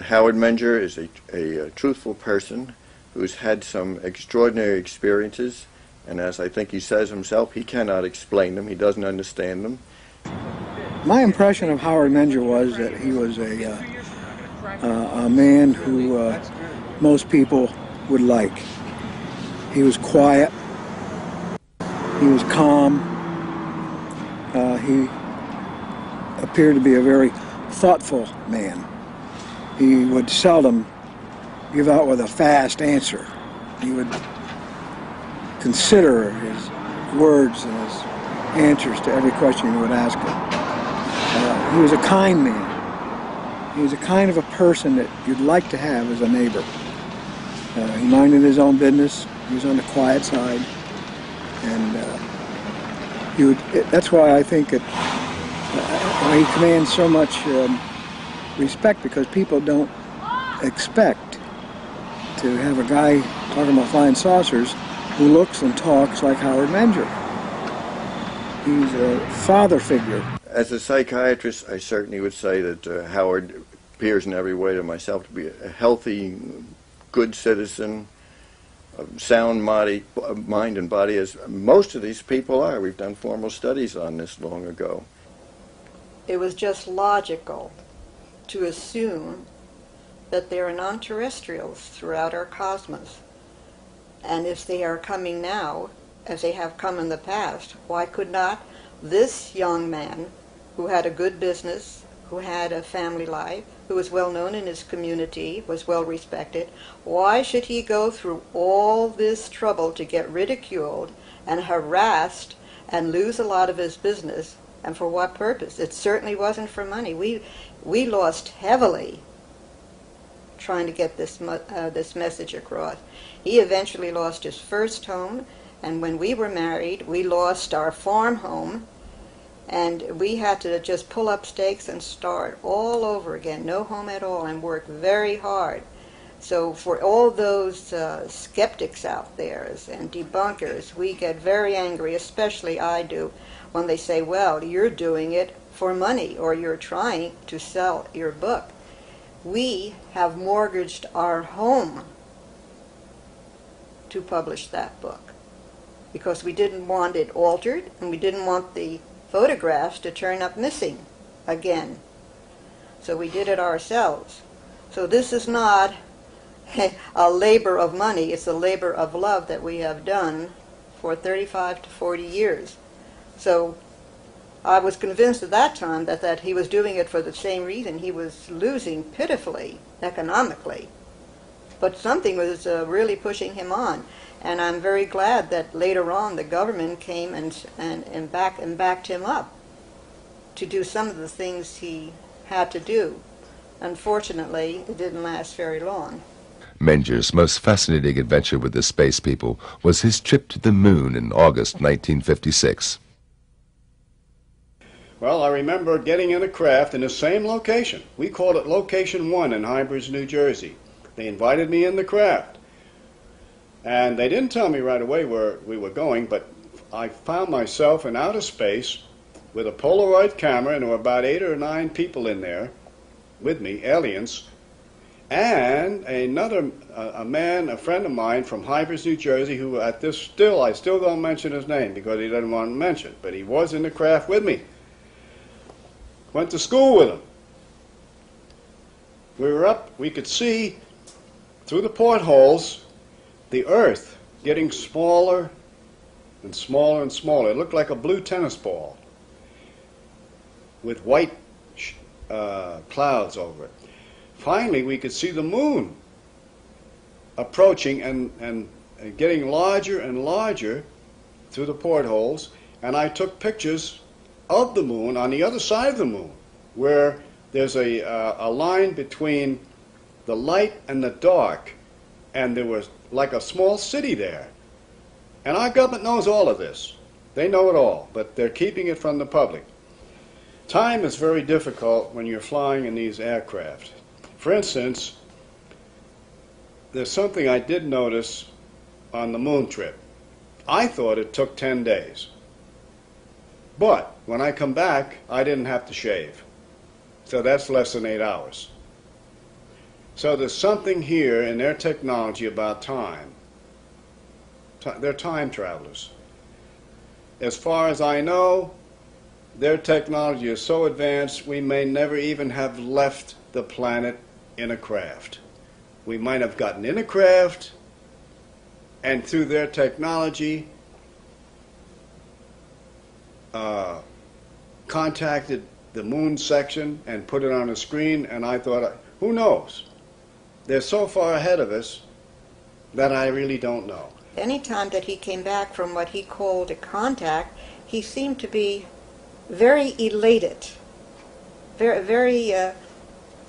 Howard Menger is a truthful person who's had some extraordinary experiences, and as I think he says himself, he cannot explain them, he doesn't understand them. My impression of Howard Menger was that he was a man who most people would like. He was quiet, he was calm, he appeared to be a very thoughtful man. He would seldom give out with a fast answer. He would consider his words and his answers to every question you would ask him. He was a kind man. He was a kind of a person that you'd like to have as a neighbor. He minded his own business. He was on the quiet side. And that's why I think that he commands so much respect, because people don't expect to have a guy talking about flying saucers who looks and talks like Howard Menger. He's a father figure. As a psychiatrist, I certainly would say that Howard appears in every way to myself to be a healthy, good citizen, a sound mind and body, as most of these people are. We've done formal studies on this long ago. It was just logical to assume that there are non-terrestrials throughout our cosmos. And if they are coming now, as they have come in the past, why could not this young man, who had a good business, who had a family life, who was well known in his community, was well respected, why should he go through all this trouble to get ridiculed and harassed and lose a lot of his business? And for what purpose? It certainly wasn't for money. We lost heavily trying to get this message across. He eventually lost his first home, and when we were married, we lost our farm home, and we had to just pull up stakes and start all over again, no home at all, and work very hard. So for all those skeptics out there and debunkers, we get very angry, especially I do, when they say, well, you're doing it for money, or you're trying to sell your book. We have mortgaged our home to publish that book because we didn't want it altered, and we didn't want the photographs to turn up missing again. So we did it ourselves. So this is not a labor of money, it's a labor of love that we have done for 35 to 40 years. So I was convinced at that time that he was doing it for the same reason. He was losing pitifully economically. But something was really pushing him on. And I'm very glad that later on the government came and backed him up to do some of the things he had to do. Unfortunately, it didn't last very long. Menger's most fascinating adventure with the space people was his trip to the moon in August 1956. Well, I remember getting in a craft in the same location. We called it Location 1 in Hybridge, New Jersey. They invited me in the craft. And they didn't tell me right away where we were going, but I found myself in outer space with a Polaroid camera, and there were about 8 or 9 people in there with me, aliens, and a man, a friend of mine from Hybridge, New Jersey, who I still don't mention his name because he doesn't want to mention it, but he was in the craft with me. Went to school with him. We were up, we could see through the portholes the Earth getting smaller and smaller and smaller. It looked like a blue tennis ball with white clouds over it. Finally, we could see the moon approaching and getting larger and larger through the portholes, and I took pictures of the moon on the other side of the moon, where there's a line between the light and the dark, and there was like a small city there. And our government knows all of this. They know it all, but they're keeping it from the public. Time is very difficult when you're flying in these aircraft. For instance, there's something I did notice on the moon trip. I thought it took 10 days. But when I come back, I didn't have to shave. So that's less than 8 hours. So there's something here in their technology about time. They're time travelers. As far as I know, their technology is so advanced we may never even have left the planet in a craft. We might have gotten in a craft, and through their technology contacted the moon section and put it on a screen, and I thought, who knows? They're so far ahead of us that I really don't know. Any time that he came back from what he called a contact, he seemed to be very elated, very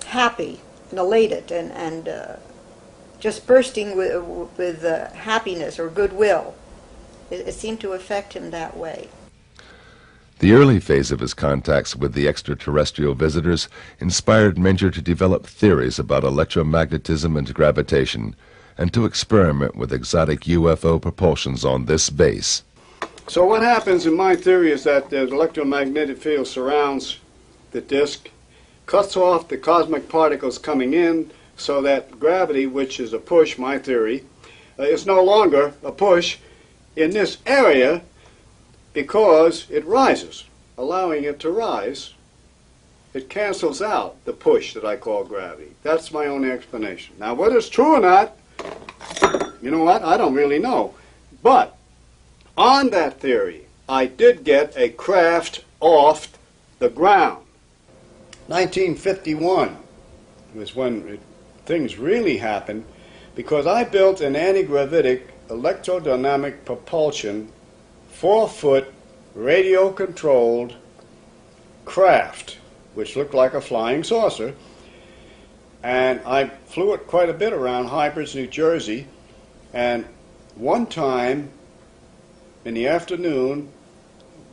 happy and elated, and just bursting with happiness or goodwill. It seemed to affect him that way. The early phase of his contacts with the extraterrestrial visitors inspired Menger to develop theories about electromagnetism and gravitation, and to experiment with exotic UFO propulsions on this base. So what happens in my theory is that the electromagnetic field surrounds the disk, cuts off the cosmic particles coming in, so that gravity, which is a push, my theory, is no longer a push in this area because it rises. Allowing it to rise, it cancels out the push that I call gravity. That's my own explanation. Now, whether it's true or not, you know what? I don't really know. But on that theory, I did get a craft off the ground. 1951 was when things really happened, because I built an anti-gravitic electrodynamic propulsion 4-foot radio-controlled craft, which looked like a flying saucer. And I flew it quite a bit around Hybrids, New Jersey. And one time in the afternoon,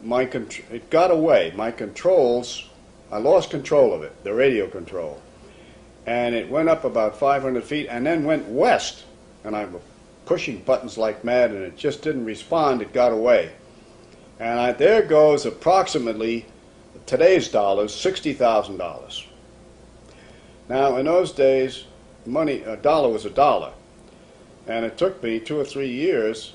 it got away. My controls, I lost control of it, the radio control. And it went up about 500 feet and then went west. And I was pushing buttons like mad, and it just didn't respond. It got away. And there goes approximately, today's dollars, $60,000. Now, in those days, money, a dollar was a dollar. And it took me 2 or 3 years,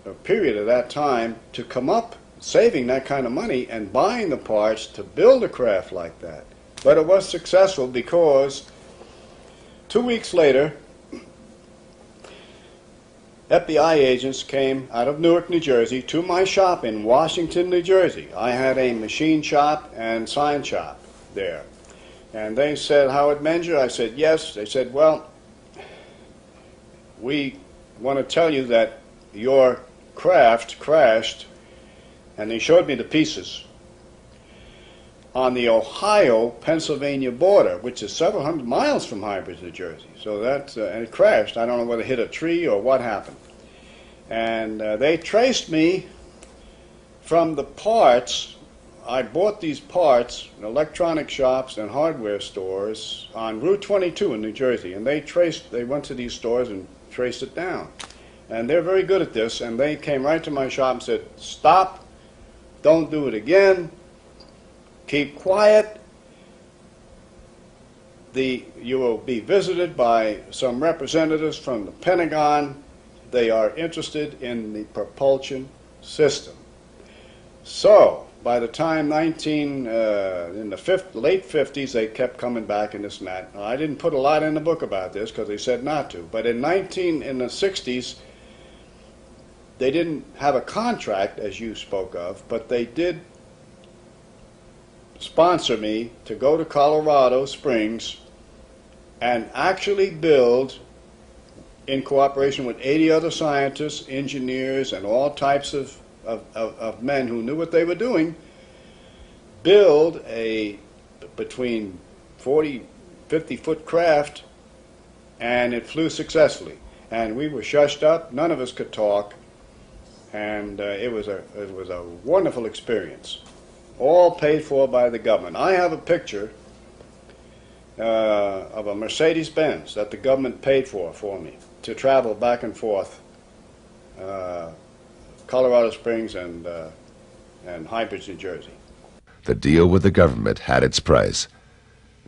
a period of that time, to come up saving that kind of money and buying the parts to build a craft like that. But it was successful because 2 weeks later, FBI agents came out of Newark, New Jersey, to my shop in Washington, New Jersey. I had a machine shop and sign shop there. And they said, Howard Menger? I said, yes. They said, well, we want to tell you that your craft crashed, and they showed me the pieces, on the Ohio-Pennsylvania border, which is several hundred miles from Hybrids, New Jersey. So that, and it crashed. I don't know whether it hit a tree or what happened. And they traced me from the parts. I bought these parts in electronic shops and hardware stores on Route 22 in New Jersey, and they went to these stores and traced it down. And they're very good at this, and they came right to my shop and said, stop, don't do it again, keep quiet. You will be visited by some representatives from the Pentagon. They are interested in the propulsion system. So, by the time in the late 50s, they kept coming back and this and that. Now, I didn't put a lot in the book about this because they said not to. But in the 60s, they didn't have a contract, as you spoke of, but they did sponsor me to go to Colorado Springs and actually build, in cooperation with 80 other scientists, engineers, and all types of men who knew what they were doing, build a between 40, 50-foot craft and it flew successfully. And we were shushed up, none of us could talk, and it was a wonderful experience, all paid for by the government. I have a picture of a Mercedes-Benz that the government paid for me to travel back and forth, Colorado Springs and High Bridge, New Jersey. The deal with the government had its price.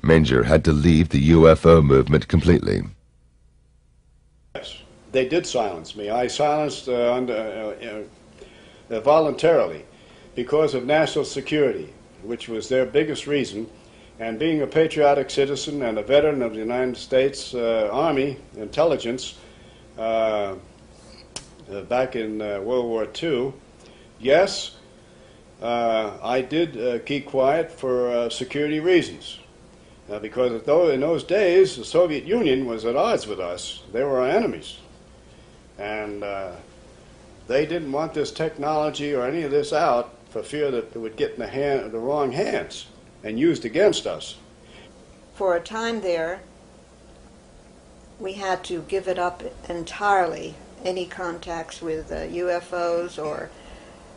Menger had to leave the UFO movement completely. Yes, they did silence me. I silenced voluntarily because of national security, which was their biggest reason. And being a patriotic citizen and a veteran of the United States Army intelligence back in World War II, yes, I did keep quiet for security reasons. Because in those days, the Soviet Union was at odds with us. They were our enemies. And they didn't want this technology or any of this out for fear that it would get in the wrong hands and used against us. For a time there, we had to give it up entirely, any contacts with UFOs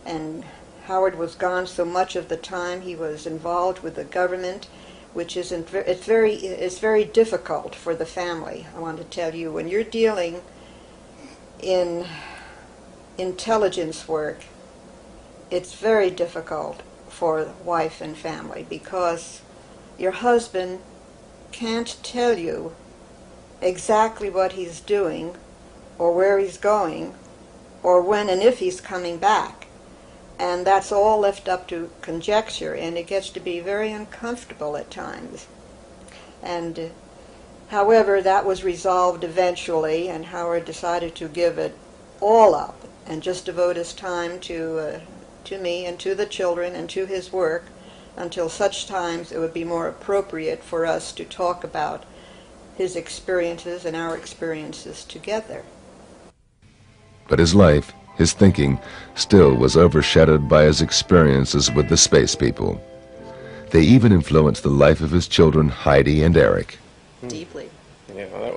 and Howard was gone so much of the time. He was involved with the government, which it's very difficult for the family. I want to tell you, when you're dealing in intelligence work, it's very difficult for wife and family because your husband can't tell you exactly what he's doing or where he's going or when and if he's coming back. And that's all left up to conjecture, and it gets to be very uncomfortable at times. And however, that was resolved eventually, and Howard decided to give it all up and just devote his time to me and to the children and to his work until such times it would be more appropriate for us to talk about his experiences and our experiences together. But his life, his thinking, still was overshadowed by his experiences with the space people. They even influenced the life of his children, Heidi and Eric. Deeply. Yeah,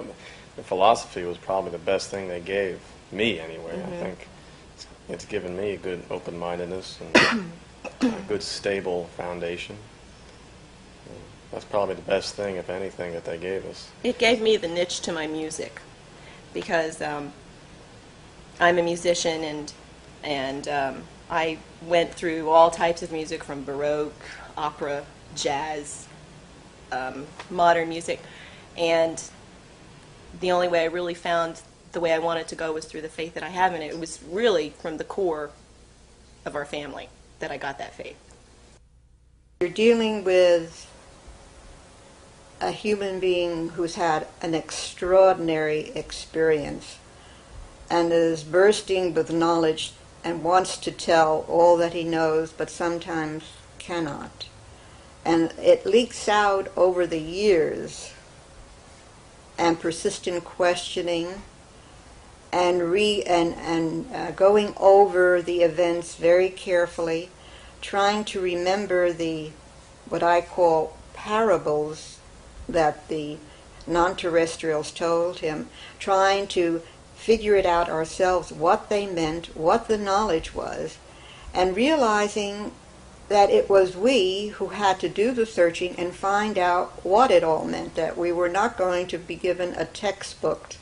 the philosophy was probably the best thing they gave me anyway. I think it's given me a good open-mindedness and a good stable foundation. That's probably the best thing, if anything, that they gave us. It gave me the niche to my music because I'm a musician and I went through all types of music from Baroque, opera, jazz, modern music, and the only way I really found the way I wanted to go was through the faith that I have in it. It was really from the core of our family that I got that faith. You're dealing with a human being who's had an extraordinary experience and is bursting with knowledge and wants to tell all that he knows, but sometimes cannot. And it leaks out over the years, and persistent questioning, and going over the events very carefully, trying to remember what I call parables that the non-terrestrials told him, trying to figure it out ourselves, what they meant, what the knowledge was, and realizing that it was we who had to do the searching and find out what it all meant, that we were not going to be given a textbook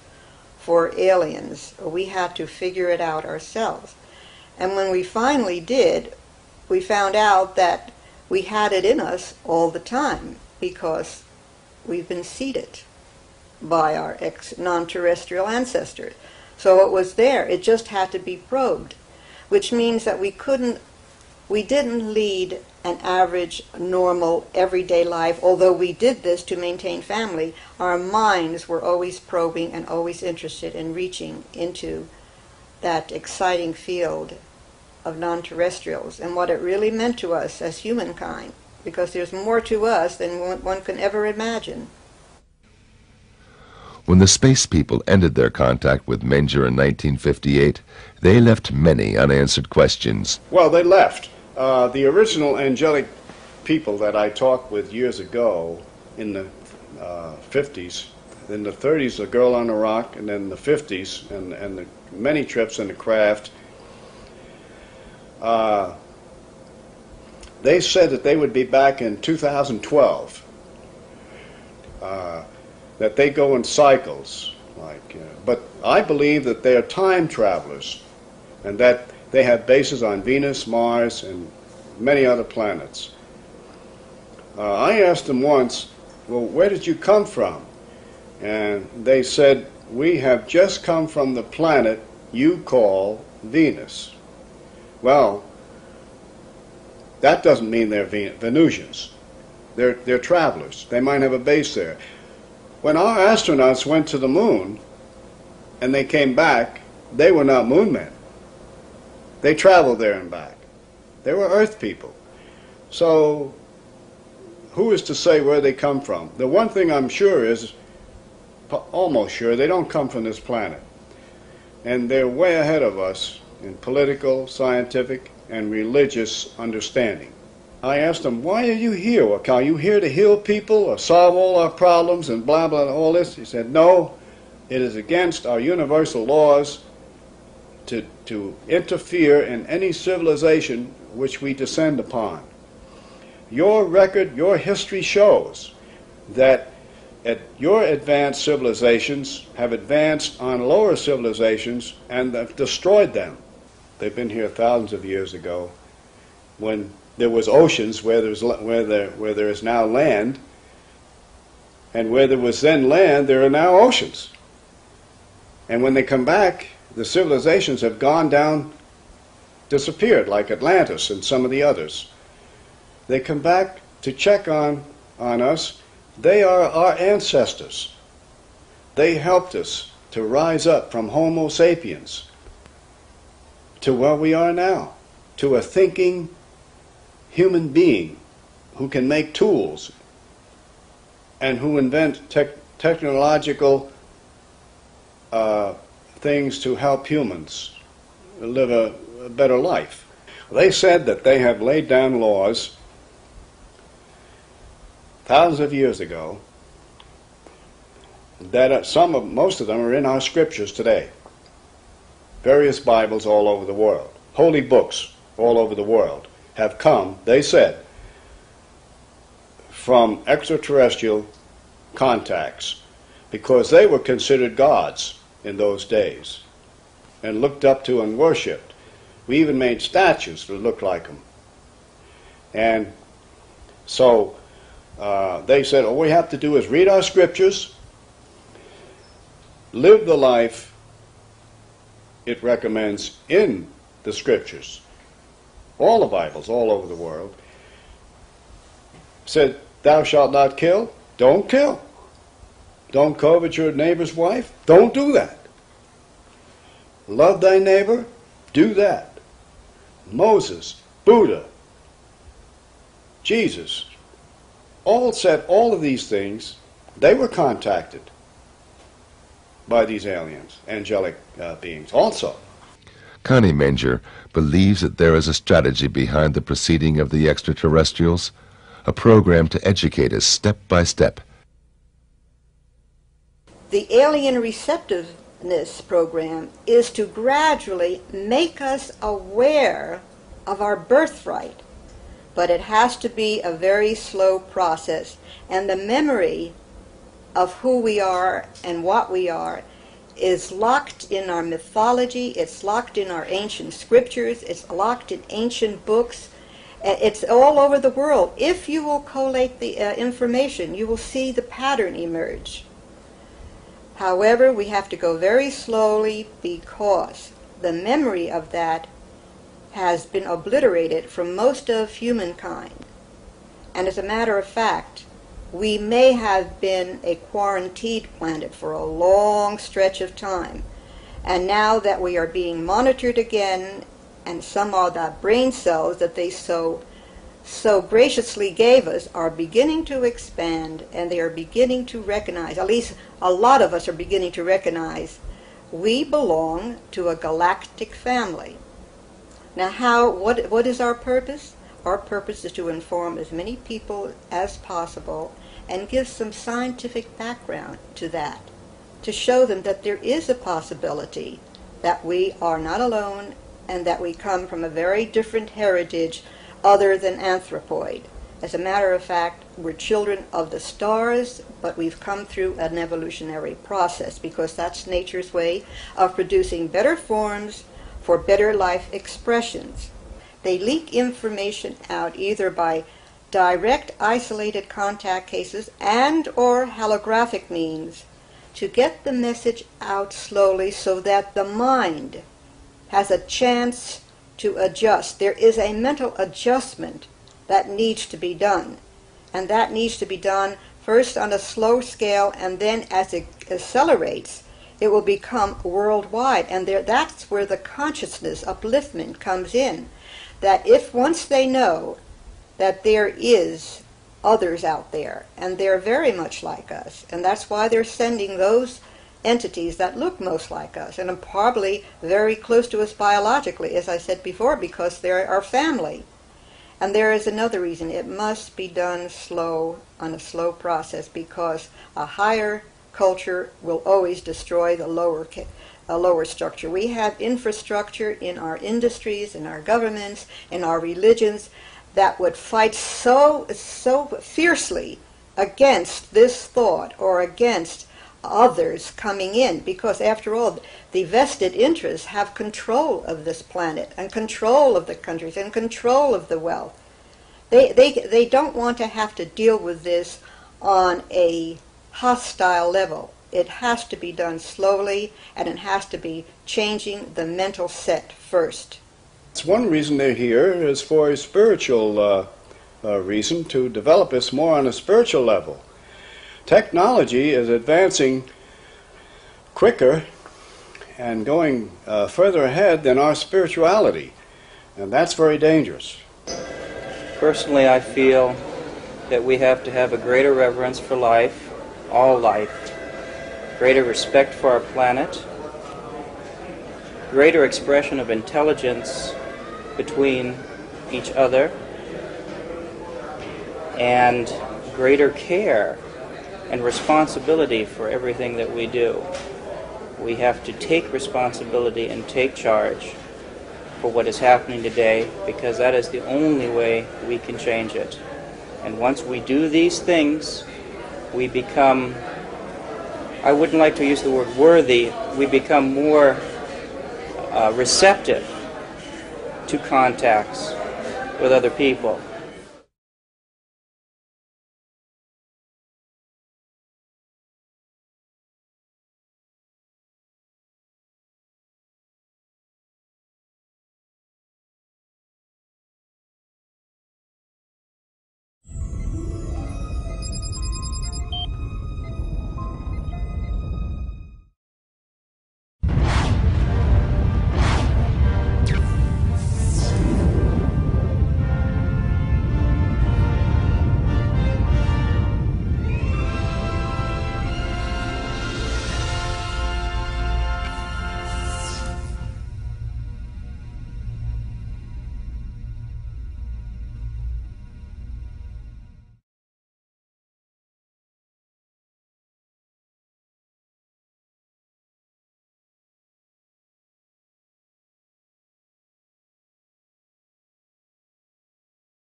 for aliens. We had to figure it out ourselves. And when we finally did, we found out that we had it in us all the time because we've been seeded by our non-terrestrial ancestors. So it was there. It just had to be probed, which means that we didn't lead an average, normal, everyday life. Although we did this to maintain family, our minds were always probing and always interested in reaching into that exciting field of non-terrestrials and what it really meant to us as humankind, because there's more to us than one can ever imagine. When the space people ended their contact with Menger in 1958, they left many unanswered questions. Well, they left. The original angelic people that I talked with years ago in the 50s, in the 30s, The Girl on the Rock, and then the 50s, and the many trips in the craft, they said that they would be back in 2012, that they go in cycles. But I believe that they are time travelers, and that they have bases on Venus, Mars, and many other planets. I asked them once, well, where did you come from? And they said, we have just come from the planet you call Venus. Well, that doesn't mean they're Venusians. They're travelers. They might have a base there. When our astronauts went to the moon and they came back, they were not moon men. They traveled there and back. They were Earth people. So who is to say where they come from? The one thing I'm sure is, almost sure, they don't come from this planet. And they're way ahead of us in political, scientific, and religious understanding. I asked them, why are you here? Well, are you here to heal people or solve all our problems and blah, blah, all this? He said, no, it is against our universal laws to interfere in any civilization which we descend upon. Your record, your history shows that your advanced civilizations have advanced on lower civilizations and have destroyed them. They've been here thousands of years ago when there was oceans where there is now land, and where there was then land, there are now oceans. And when they come back, the civilizations have gone down, disappeared, like Atlantis and some of the others. They come back to check on us. They are our ancestors. They helped us to rise up from Homo sapiens to where we are now, to a thinking human being who can make tools and who invent technological things to help humans live a better life. They said that they have laid down laws thousands of years ago that most of them are in our scriptures today. Various Bibles all over the world, holy books all over the world have come, they said, from extraterrestrial contacts, because they were considered gods in those days and looked up to and worshipped. We even made statues that looked like them. And so they said, all we have to do is read our scriptures, live the life it recommends in the scriptures. All the Bibles all over the world said, thou shalt not kill, don't kill. Don't covet your neighbor's wife, don't do that. Love thy neighbor, do that. Moses, Buddha, Jesus, all said all of these things. They were contacted by these aliens, angelic beings also. Connie Manger believes that there is a strategy behind the proceeding of the extraterrestrials, a program to educate us step by step. The alien receptiveness program is to gradually make us aware of our birthright, but it has to be a very slow process, and the memory of who we are and what we are is locked in our mythology, it's locked in our ancient scriptures, it's locked in ancient books, it's all over the world. If you will collate the information, you will see the pattern emerge. However, we have to go very slowly because the memory of that has been obliterated from most of humankind. And as a matter of fact, we may have been a quarantined planet for a long stretch of time. And now that we are being monitored again, and some of the brain cells that they so graciously gave us are beginning to expand, and they are beginning to recognize, at least a lot of us are beginning to recognize, we belong to a galactic family. Now what is our purpose? Our purpose is to inform as many people as possible and give some scientific background to that, to show them that there is a possibility that we are not alone and that we come from a very different heritage other than anthropoid. As a matter of fact, we're children of the stars, but we've come through an evolutionary process because that's nature's way of producing better forms for better life expressions. They leak information out either by direct isolated contact cases and or holographic means to get the message out slowly so that the mind has a chance to adjust. There is a mental adjustment that needs to be done, and that needs to be done first on a slow scale, and then as it accelerates it will become worldwide. And that's where the consciousness upliftment comes in, that if once they know that there is others out there, and they're very much like us, and that's why they're sending those entities that look most like us and are probably very close to us biologically, as I said before, because they're our family. And there is another reason. It must be done slow, on a slow process, because a higher culture will always destroy the lower structure. We have infrastructure in our industries, in our governments, in our religions that would fight so fiercely against this thought or against others coming in, because after all, the vested interests have control of this planet and control of the countries and control of the wealth. They don't want to have to deal with this on a hostile level. It has to be done slowly, and it has to be changing the mental set first. It's one reason they're here is for a spiritual reason, to develop us more on a spiritual level. Technology is advancing quicker and going further ahead than our spirituality, and that's very dangerous. Personally, I feel that we have to have a greater reverence for life, all life, greater respect for our planet, greater expression of intelligence between each other, and greater care and responsibility for everything that we do. We have to take responsibility and take charge for what is happening today, because that is the only way we can change it. And once we do these things, we become, I wouldn't like to use the word worthy, we become more receptive to contacts with other people.